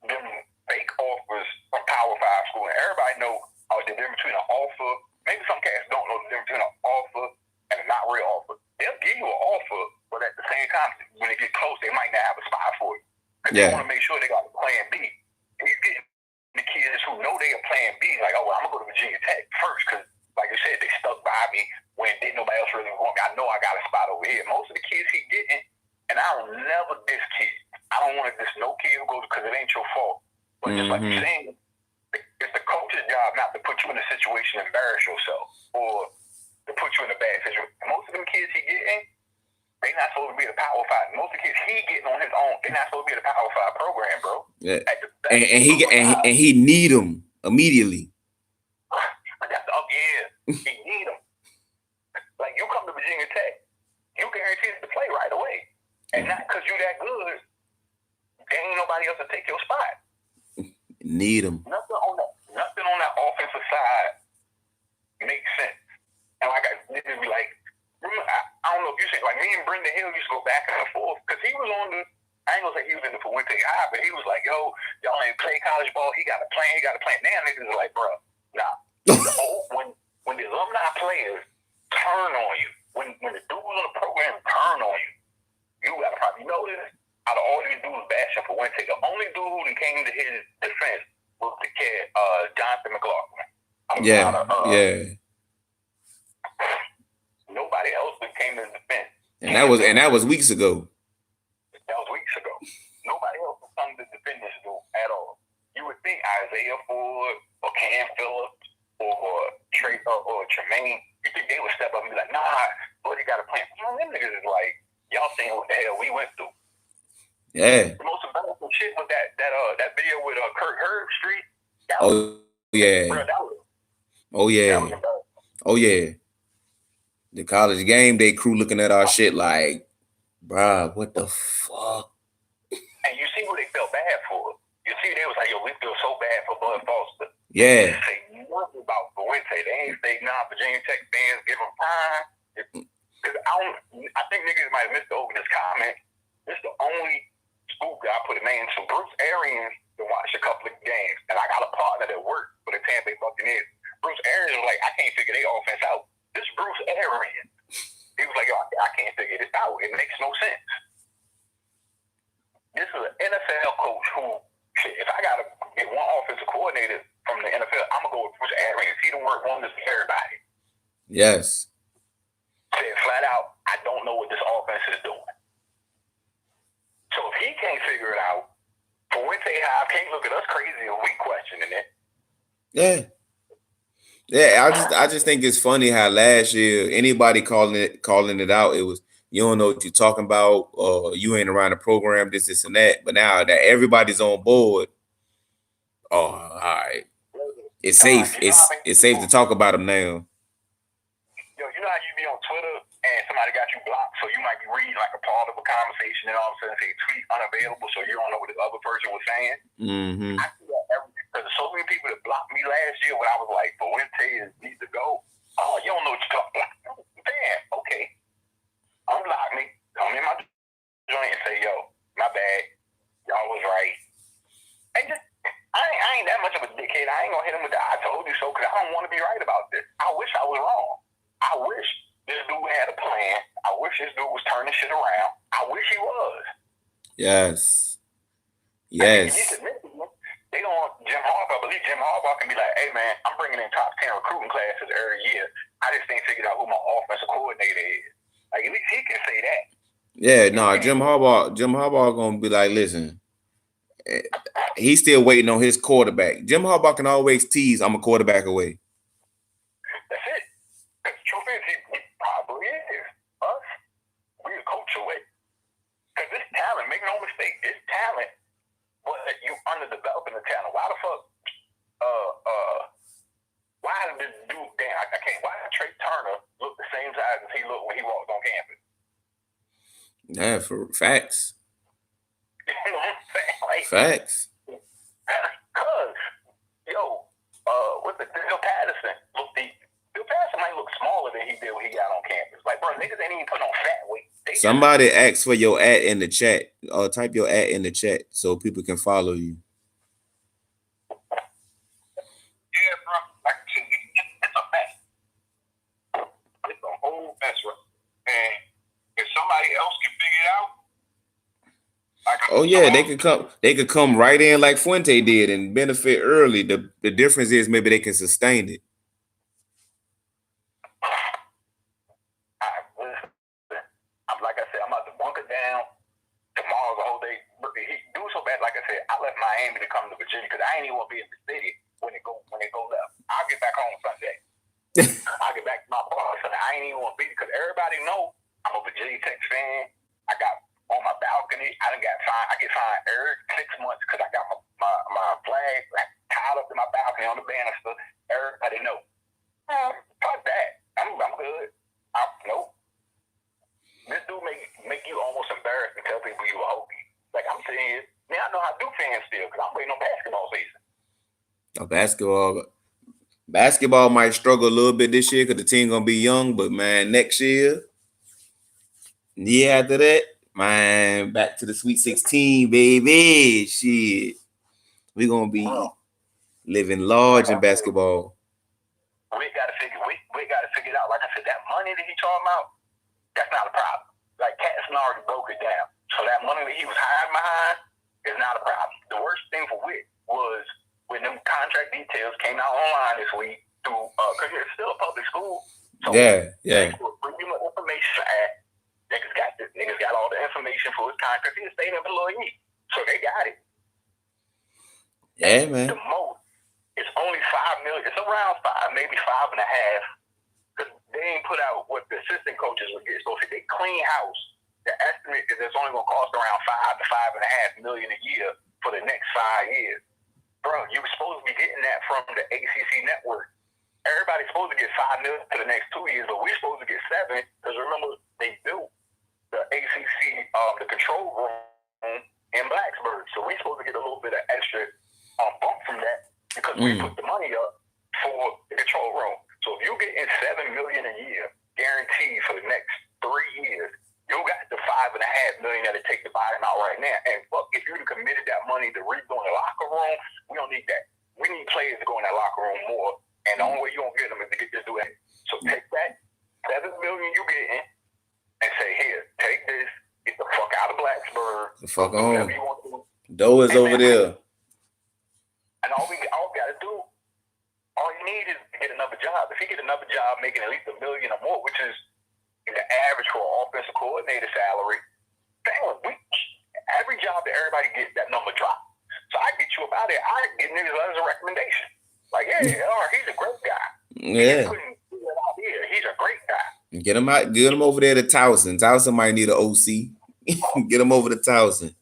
them fake offers from Power 5 school. And everybody know the difference between an offer. Maybe some cats don't know the difference between an offer and a not real offer. They'll give you an offer, but at the same time, when they get close, they might not have a spot for it. Because they want to make sure they got a plan B. And you get the kids who know they are plan B, like, oh, well, I'm going to go to Virginia Tech first because, like you said, they stuck by me when didn't nobody else really want me. I know I got a spot over here. Most of the kids he getting, and I don't never diss kids. I don't want to diss no kid who goes because it ain't your fault. But just like you're saying, it's the coach's job not to put you in a situation and embarrass yourself or to put you in a bad situation. Most of them kids he getting, they not supposed to be the Power 5. Most of the kids he getting on his own, they not supposed to be the Power 5 program, bro. Yeah. And he need them immediately. He need them. Like, you come to Virginia Tech, you guaranteed to play right away. And not because you that good, there ain't nobody else to take your spot. Need them. Nothing on that offensive side makes sense. And like this would be like, I don't know if you say, like, me and Brendan Hill used to go back and forth because he was on the, I ain't gonna say he was in the Fuente High, but he was like, yo, y'all ain't play college ball. He got a plan. Now niggas are like, bro, nah. when the alumni players turn on you, when the dudes on the program turn on you, you gotta probably know this. Out of all these dudes bashing for Fuente, the only dude who came to his defense was the kid, Jonathan McLaughlin. Nobody else came to his defense. And that was weeks ago. Nobody else was coming to defend this dude at all. You would think Isaiah Ford or Cam Phillips or Trey or Tremaine, you think they would step up and be like, nah, but he got a plan. Them niggas is like, y'all saying what the hell we went through. Yeah. The most embarrassing shit was that video with Kurt Herbstreit. Oh yeah. The college game day crew looking at our shit like, bruh, what the fuck? And you see what they felt bad for. You see, they was like, yo, we feel so bad for Bud Foster. Yeah. They didn't say nothing about Fuente. They ain't say, nah, Virginia Tech fans, give them time. Because I think niggas might have missed over this comment. This is the only school guy I put a name to. Bruce Arians to watch a couple of games. And I got a partner that worked for the Tampa Bay Buccaneers. Bruce Arians was like, I can't figure their offense out. This Bruce Arians. He was like, yo, I can't figure this out. It makes no sense. This is an NFL coach who, if I got to get one offensive coordinator from the NFL, I'm going to go with Bruce Arians. He done work wonders for everybody. Yes. Said flat out, I don't know what this offense is doing. So if he can't figure it out, Fuente High can't look at us crazy and we questioning it. Yeah. I just think it's funny how last year anybody calling it out, it was, you don't know what you're talking about, or you ain't around the program, this and that. But now that everybody's on board, all right, it's safe. It's safe to talk about them now. Yo, you know how you be on Twitter and somebody got you blocked, so you might be reading like a part of a conversation and all of a sudden say tweet unavailable, so you don't know what the other person was saying. Mm-hmm. I see that because there's so many people that blocked me last year when I was like, Fuente needs to go. Oh, you don't know what you're talking about. Damn, okay. Unblock me. Come in my joint and say, yo, my bad. Y'all was right. And just, I ain't that much of a dickhead. I ain't gonna hit him with the I told you so because I don't want to be right about this. I wish I was wrong. I wish this dude had a plan. I wish this dude was turning shit around. I wish he was. Yes. They don't, Jim Harbaugh, I believe Jim Harbaugh can be like, hey man, I'm bringing in top 10 recruiting classes every year. I just ain't figured out who my offensive coordinator is. Like, at least he can say that. Yeah, no, Jim Harbaugh gonna be like, listen, he's still waiting on his quarterback. Jim Harbaugh can always tease, I'm a quarterback away. That's it. Because the truth is, he probably is. Us, we a coach away. Because this talent, make no mistake, this talent, but you underdeveloping the talent. Why the fuck? Why did this dude? Damn, I can't. Why did Trey Turner look the same size as he looked when he walked on campus? Yeah, for facts. You know what I'm saying? Like, facts. Cause, yo, what's the Dale Patterson? he did when he got on campus. Like, bro, niggas ain't even put on fat weight. Somebody asked for your ad in the chat. Or type your ad in the chat so people can follow you. Yeah, bro. Like, it's a mess. It's a whole mess, bro. And if somebody else can figure it out, oh yeah, they could come right in like Fuente did and benefit early. The difference is maybe they can sustain it. I'm like I said, I'm about to bunker down. Tomorrow's a whole day. He do so bad. Like I said, I left Miami to come to Virginia because I ain't even want to be in the city when it go left. I'll get back home Sunday. I'll get back to my bar Sunday. I ain't even want to be because everybody know I'm a Virginia Tech fan. I got on my balcony. I done got fined. I get fined every 6 months because I got my flag like tied up in my balcony on the banister. Everybody know. Fuck that. I'm good. Nope. This dude make you almost embarrassed to tell people you a Hokie. Like I'm saying, man, I know how Duke fans feel because I'm waiting on basketball season. Basketball might struggle a little bit this year because the team gonna be young, but man, next year after that, man, back to the Sweet 16, baby. Shit, we gonna be living large in basketball. We gotta figure it out. Like I said, that money that he talking about, that's not a problem. Like Catson already broke it down. So that money that he was hiding behind is not a problem. The worst thing for Wick was when them contract details came out online this week through because it's still a public school. So yeah. Freedom of Information Act. Niggas got all the information for his contract. He's a state employee. So they got it. Yeah, man. The most, it's only $5 million. It's around 5, maybe 5.5. Because they ain't put out what the assistant coaches would get. So if they clean house, the estimate is it's only gonna cost around $5 to $5.5 million a year for the next 5 years. Bro, you were supposed to be getting that from the ACC network. Everybody's supposed to get $5 million for the next 2 years, but we're supposed to get 7 because remember they built the ACC, the control room in Blacksburg. So we're supposed to get a little bit of extra bump from that because we put the money up for the control room. So if you're getting $7 million a year guaranteed for the next 3 years, you got the $5.5 million that'll take the bottom out right now. And look, if you'd committed that money to redoing the locker room, we don't need that. We need players to go in that locker room more. And the only way you gonna get them is to get this do it. So take that $7 million you getting and say, here, take this, get the fuck out of Blacksburg. The fuck on. Whatever you want to do. Doe is over there. And all we gotta do, all you need is to get another job. If he get another job making at least $1 million or more, which is the average for an offensive coordinator salary, damn, every job that everybody gets, that number drop. So I get you about it. I get niggas as a recommendation. Like, he's a great guy. Yeah. He's a great guy. Get him out. Get him over there to Towson. Towson might need an OC. Get him over to Towson.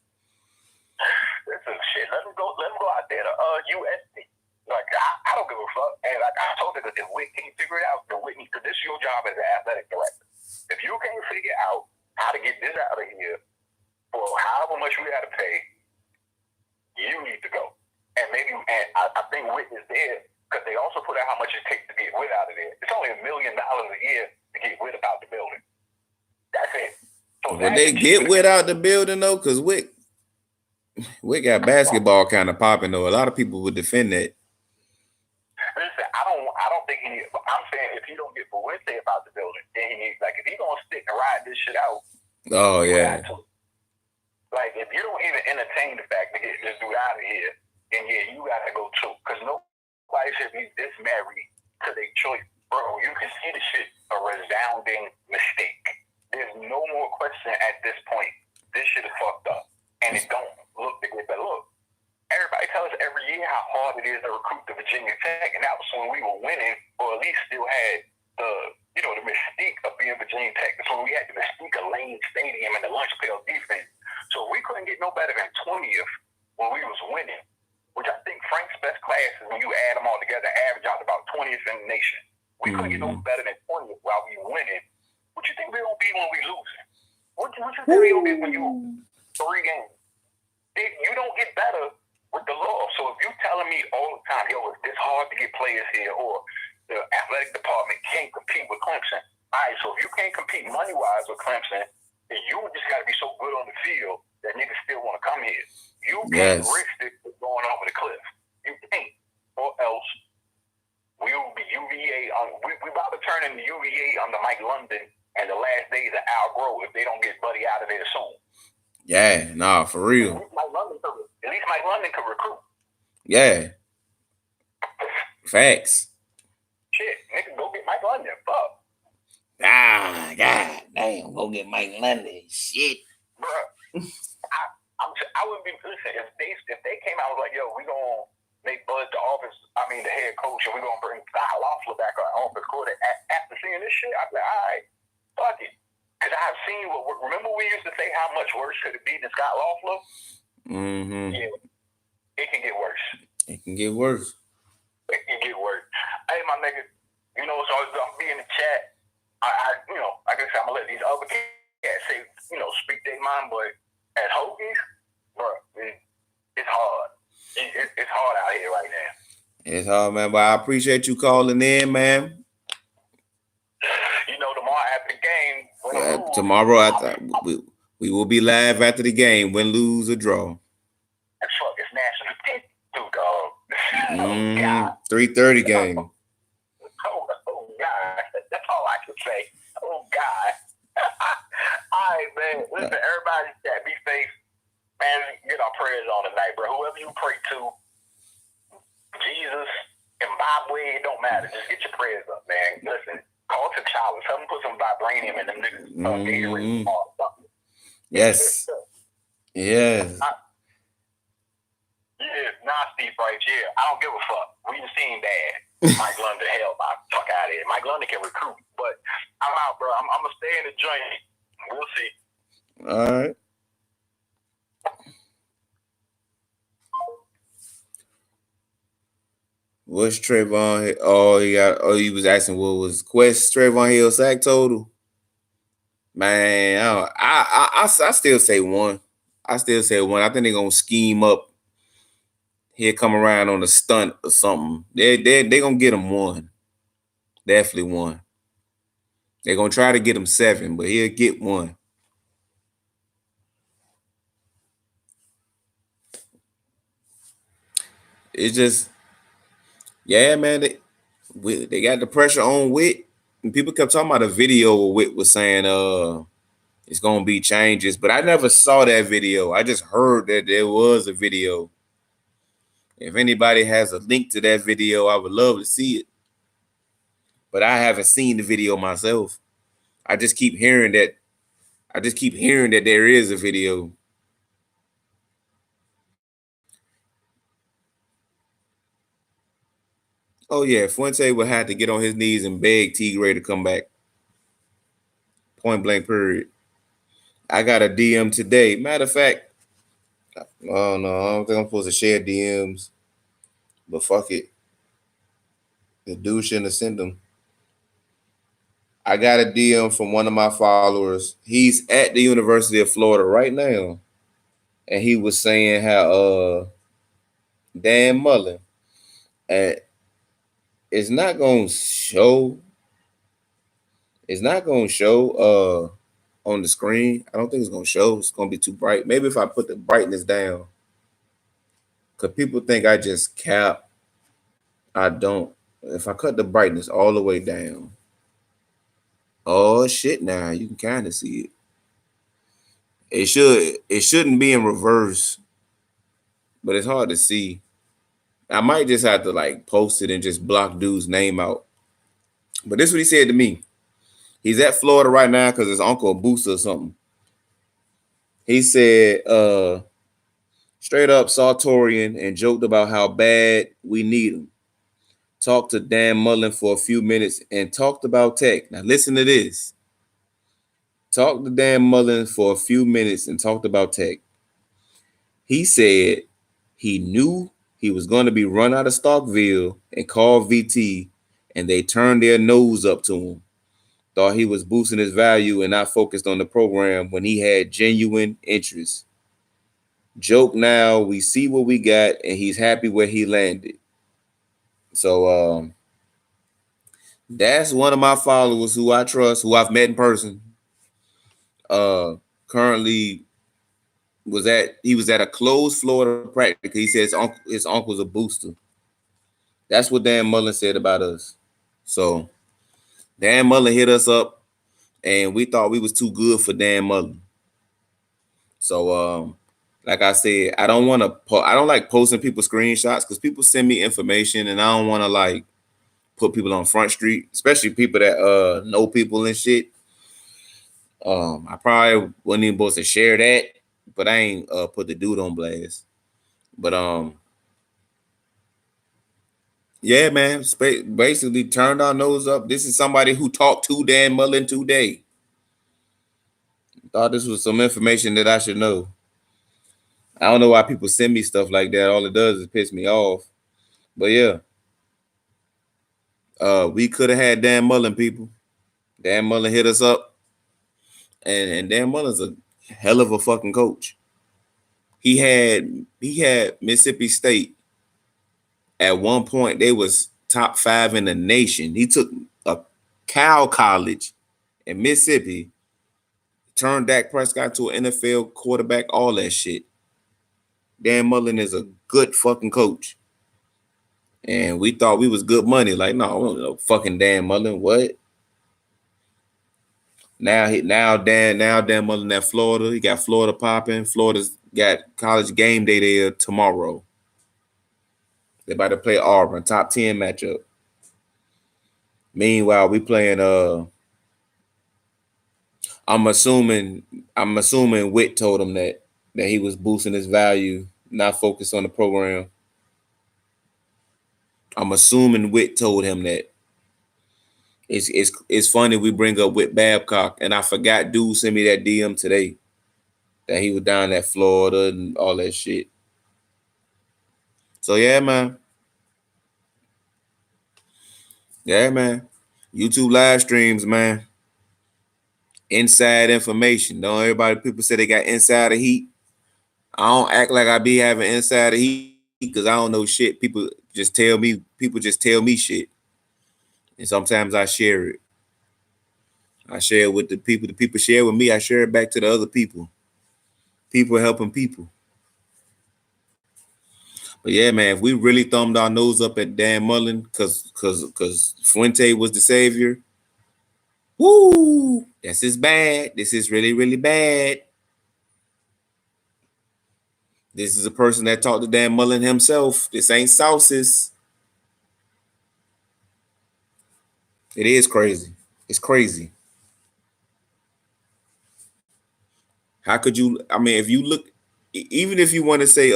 Listen, shit. Let him go out there to USC. Like, I don't give a fuck. And like I told her that if Whit can't figure it out, because this is your job as an athletic director. If you can't figure out how to get this out of here for however much we got to pay, you need to go. And I think Whit is there because they also put out how much it takes to get Whit out of there. It's only $1 million a year to get Whit out the building. That's it. So when they get Whit out the building though, because Whit got basketball kind of popping though. A lot of people would defend that. Listen, I don't think he needs. I'm saying if he don't get Fuente about the building, then he needs. Like if he gonna stick and ride this shit out. Oh yeah. Like if you don't even entertain the fact to get this dude out of here, then yeah, you gotta go too. Because nobody should be this married to their choice, bro. You can see the shit a resounding mistake. There's no more question at this point. This shit is fucked up, and it don't look to get better. Look. Everybody tells us every year how hard it is to recruit to Virginia Tech, and that was when we were winning, or at least still had the mystique of being Virginia Tech. That's when we had the mystique of Lane Stadium and the lunch pail defense. So we couldn't get no better than 20th when we was winning, which I think Frank's best classes, when you add them all together, average out about 20th in the nation. We couldn't get no better than 20th while we winning. What you think we gonna be when we losing? What you think we gonna be when you 3 games? You don't get better with the law. So if you're telling me all the time, it's this hard to get players here, or the athletic department can't compete with Clemson, right, so if you can't compete money wise with Clemson, then you just got to be so good on the field that niggas still want to come here. You can't Yes. risk it going over the cliff. You can't, or else we will be UVA. We about to turn into UVA under Mike London and the last days of Al Groh if they don't get Buddy out of there soon. Yeah, nah, for real. At least Mike London could recruit. Yeah. Facts. Shit, nigga, go get Mike London. Fuck. Ah, God damn, go get Mike London. Shit. Bruh. I wouldn't be listen if they came out and was like, yo, we gonna make Bud the head coach, and we're gonna bring Kyle Loeffler back on offense coordinator. After seeing this shit, I'd be like, all right, fuck it. Because I've seen remember we used to say how much worse could it be than Scott Loeffler? Mm-hmm. Yeah, it can get worse. It can get worse. It can get worse. Hey, my nigga, so I'm be in the chat. Like I said, I'm gonna let these other cats say, speak their mind, but at Hokies, bro, it's hard. It's hard out here right now. It's hard, man. But I appreciate you calling in, man. Tomorrow after the game, tomorrow we will be live after the game, win, lose, or draw. Fuck, it's national too, dog. 3:30 game. Oh God, that's all I can say. Oh God. All right, man. Listen, everybody, be safe, man. Get our prayers on tonight, bro. Whoever you pray to, Jesus, Zimbabwe, it don't matter. Just get your prayers up, man. Listen, call to Charlie. Tell them put some vibranium in them niggas. Yes. Yes. Steve right here. I don't give a fuck. We done seen that. Mike London, hell, fuck out of here. Mike London can recruit, but I'm out, bro. I'm gonna stay in the joint. We'll see. All right. What's Trayvon? He was asking what was Quest Trayvon Hill sack total. Man, I still say one. I still say one. I think they're gonna scheme up. He'll come around on a stunt or something. They gonna get him one. Definitely one. They're gonna try to get him 7, but he'll get one. It's just, yeah, man. They got the pressure on Witt, and people kept talking about a video where Witt was saying, it's gonna be changes, but I never saw that video. I just heard that there was a video. If anybody has a link to that video, I would love to see it. But I haven't seen the video myself. I just keep hearing that there is a video. Oh yeah, Fuente would have to get on his knees and beg T. Gray to come back. Point blank period. I got a DM today. Matter of fact, oh no, I don't think I'm supposed to share DMs. But fuck it. The dude shouldn't have sent them. I got a DM from one of my followers. He's at the University of Florida right now. And he was saying how Dan Mullen it's not gonna show on the screen. I don't think it's gonna show. It's gonna be too bright. Maybe if I put the brightness down. Cause people think I just cap. I don't. If I cut the brightness all the way down. Oh shit, now you can kind of see it. It shouldn't be in reverse, but it's hard to see. I might just have to like post it and just block dude's name out. But this is what he said to me. He's at Florida right now because his uncle a booster or something. He said, straight up saw Torian and joked about how bad we need him. Talked to Dan Mullen for a few minutes and talked about tech. Now listen to this. Talked to Dan Mullen for a few minutes and talked about tech. He said he knew he was going to be run out of Starkville and called VT, and they turned their nose up to him. Thought he was boosting his value and not focused on the program when he had genuine interest. Joke now, we see what we got, and he's happy where he landed. So That's one of my followers who I trust, who I've met in person. Currently he was at a closed Florida practice. He said his uncle's a booster. That's what Dan Mullen said about us. So Dan Mullen hit us up, and we thought we was too good for Dan Mullen. So like I said, I don't want to. I don't like posting people screenshots because people send me information, and I don't want to like put people on Front Street, especially people that know people and shit. I probably wasn't even supposed to share that, but I ain't put the dude on blast. But yeah, man, basically turned our nose up. This is somebody who talked to Dan Mullen today. Thought this was some information that I should know. I don't know why people send me stuff like that. All it does is piss me off. But yeah, we could have had Dan Mullen, people. Dan Mullen hit us up, and Dan Mullen's a hell of a fucking coach. He had Mississippi State at one point. They was top 5 in the nation. He took a Cal College in Mississippi, turned Dak Prescott to an NFL quarterback, all that shit. Dan Mullen is a good fucking coach. And we thought we was good money. Like, no fucking Dan Mullen. What? Now Dan Mullen at Florida. He got Florida popping. Florida's got college game day there tomorrow. They about to play Auburn, top 10 matchup. Meanwhile, we playing I'm assuming Witt told him that he was boosting his value, not focused on the program. I'm assuming Witt told him that. It's funny we bring up Witt Babcock, and I forgot dude sent me that DM today that he was down at Florida and all that shit. So yeah, man. Yeah, man. YouTube live streams, man. Inside information. Don't everybody people say they got insider heat. I don't act like I be having insider heat because I don't know shit. People just tell me shit. And sometimes I share it. I share it with the people. The people share with me. I share it back to the other people. People helping people. But yeah, man, if we really thumbed our nose up at Dan Mullen because Fuente was the savior, woo, this is bad. This is really, really bad. This is a person that talked to Dan Mullen himself. This ain't sauces. It is crazy. It's crazy. How could you? I mean, if you look, even if you want to say,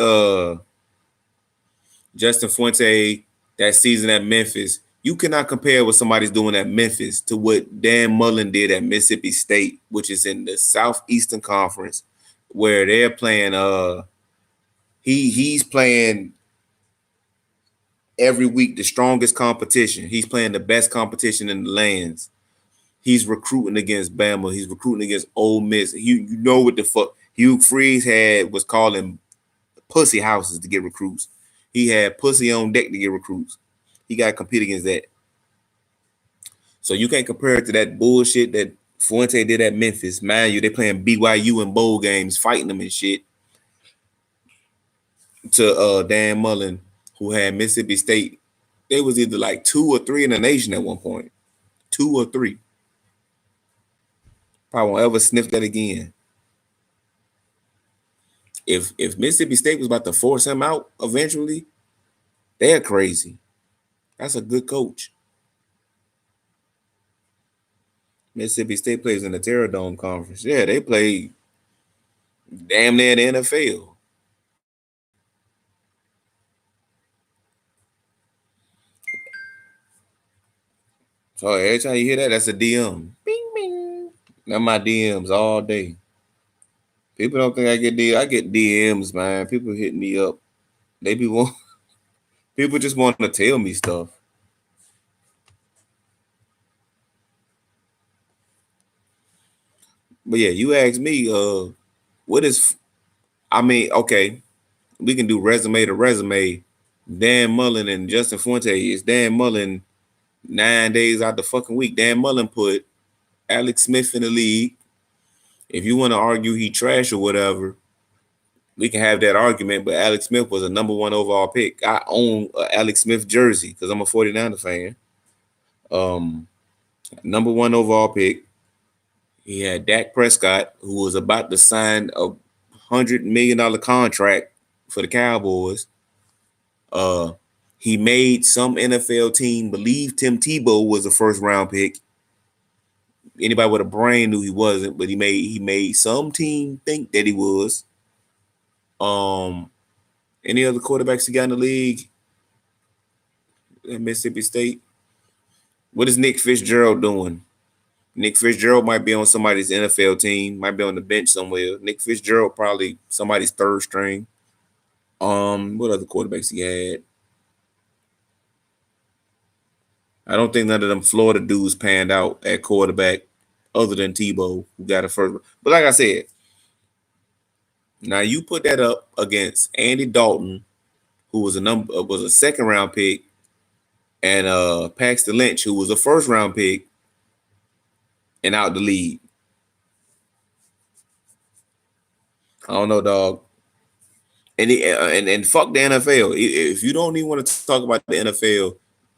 Justin Fuente that season at Memphis, you cannot compare what somebody's doing at Memphis to what Dan Mullen did at Mississippi State, which is in the Southeastern Conference, where they're playing. He's playing every week the strongest competition. He's playing the best competition in the lands. He's recruiting against Bama. He's recruiting against Ole Miss. You know what the fuck Hugh Freeze was calling pussy houses to get recruits. He had pussy on deck to get recruits. He got to compete against that. So you can't compare it to that bullshit that Fuente did at Memphis. Mind you, they playing BYU in bowl games, fighting them and shit. To Dan Mullen, who had Mississippi State. They was either like 2 or 3 in the nation at one point. 2 or 3. Probably won't ever sniff that again. If Mississippi State was about to force him out eventually, they're crazy. That's a good coach. Mississippi State plays in the Terror Dome Conference. Yeah, they play damn near the NFL. So every time you hear that, that's a DM. Bing bing. That's my DMs all day. People don't think I get DMs. I get DMs, man. People hit me up. They be want people just want to tell me stuff. But yeah, you ask me, what is I mean, okay, we can do resume to resume. Dan Mullen and Justin Fuente. Is Dan Mullen 9 days out the fucking week. Dan Mullen put Alex Smith in the league. If you want to argue he trash or whatever, we can have that argument. But Alex Smith was a number one overall pick. I own a Alex Smith jersey because I'm a 49er fan. Um, Number one overall pick. He had Dak Prescott, who was about to sign $100 million contract for the Cowboys. Uh, he made some NFL team believe Tim Tebow was a first round pick. Anybody with a brain knew he wasn't, but he made some team think that he was. Um, any other quarterbacks he got in the league at Mississippi State? What is Nick Fitzgerald doing? Nick Fitzgerald might be on somebody's NFL team, might be on the bench somewhere. Nick Fitzgerald probably somebody's third string. What other quarterbacks he had? I don't think none of them Florida dudes panned out at quarterback, other than Tebow, who got a first. But like I said, now you put that up against Andy Dalton, who was a second round pick, and Paxton Lynch, who was a first round pick, and out the league. I don't know, dog. And fuck the NFL. If you don't even want to talk about the NFL,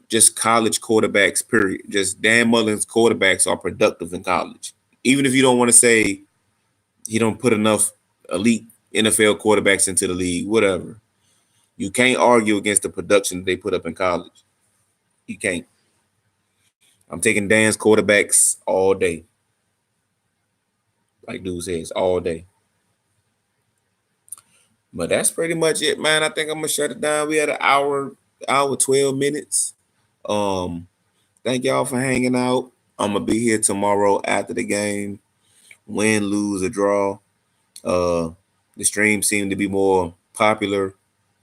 just college quarterbacks, period. Just Dan Mullen's quarterbacks are productive in college. Even if you don't want to say he don't put enough elite NFL quarterbacks into the league, whatever. You can't argue against the production they put up in college. You can't. I'm taking Dan's quarterbacks all day. Like dude says, all day. But that's pretty much it, man. I think I'm gonna shut it down. We had an hour 12 minutes. Um, Thank y'all for hanging out. I'm gonna be here tomorrow after the game. Win, lose, or draw. Uh, the stream seemed to be more popular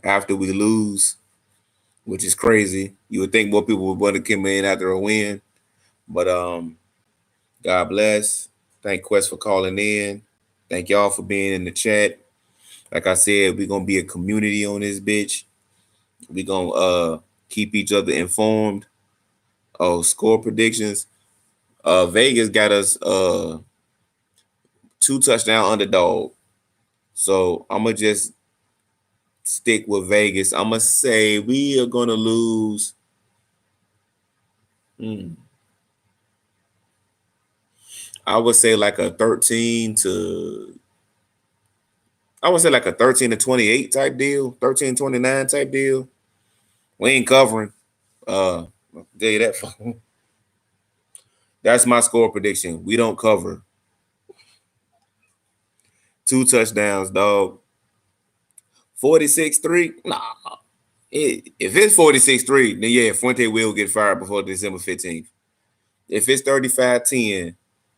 after we lose, which is crazy. You would think more people would want to come in after a win, but God bless. Thank Quest for calling in. Thank y'all for being in the chat. Like I said, we're gonna be a community on this bitch. We're gonna keep each other informed. Oh, score predictions. Vegas got us 2 touchdown underdog. So I'm gonna just stick with Vegas. I'm gonna say we are gonna lose. I would say like a 13 to. I would say like a 13 to 28 type deal, 13-29 type deal. We ain't covering. I'll tell you that. That's my score prediction. We don't cover. 2 touchdowns, dog. 46-3. Nah. If it's 46-3, then yeah, Fuente will get fired before December 15th. If it's 35-10,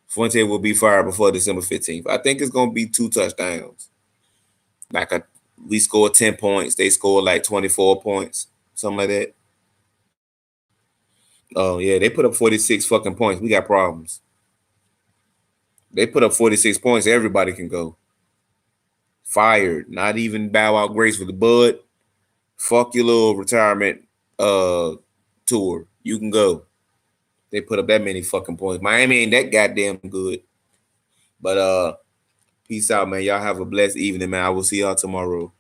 Fuente will be fired before December 15th. I think it's gonna be 2 touchdowns. We score 10 points, they score like 24 points, something like that. Oh yeah, they put up 46 fucking points. We got problems. They put up 46 points, everybody can go. Fired. Not even bow out grace with the bud. Fuck your little retirement tour. You can go. They put up that many fucking points. Miami ain't that goddamn good. But peace out, man. Y'all have a blessed evening, man. I will see y'all tomorrow.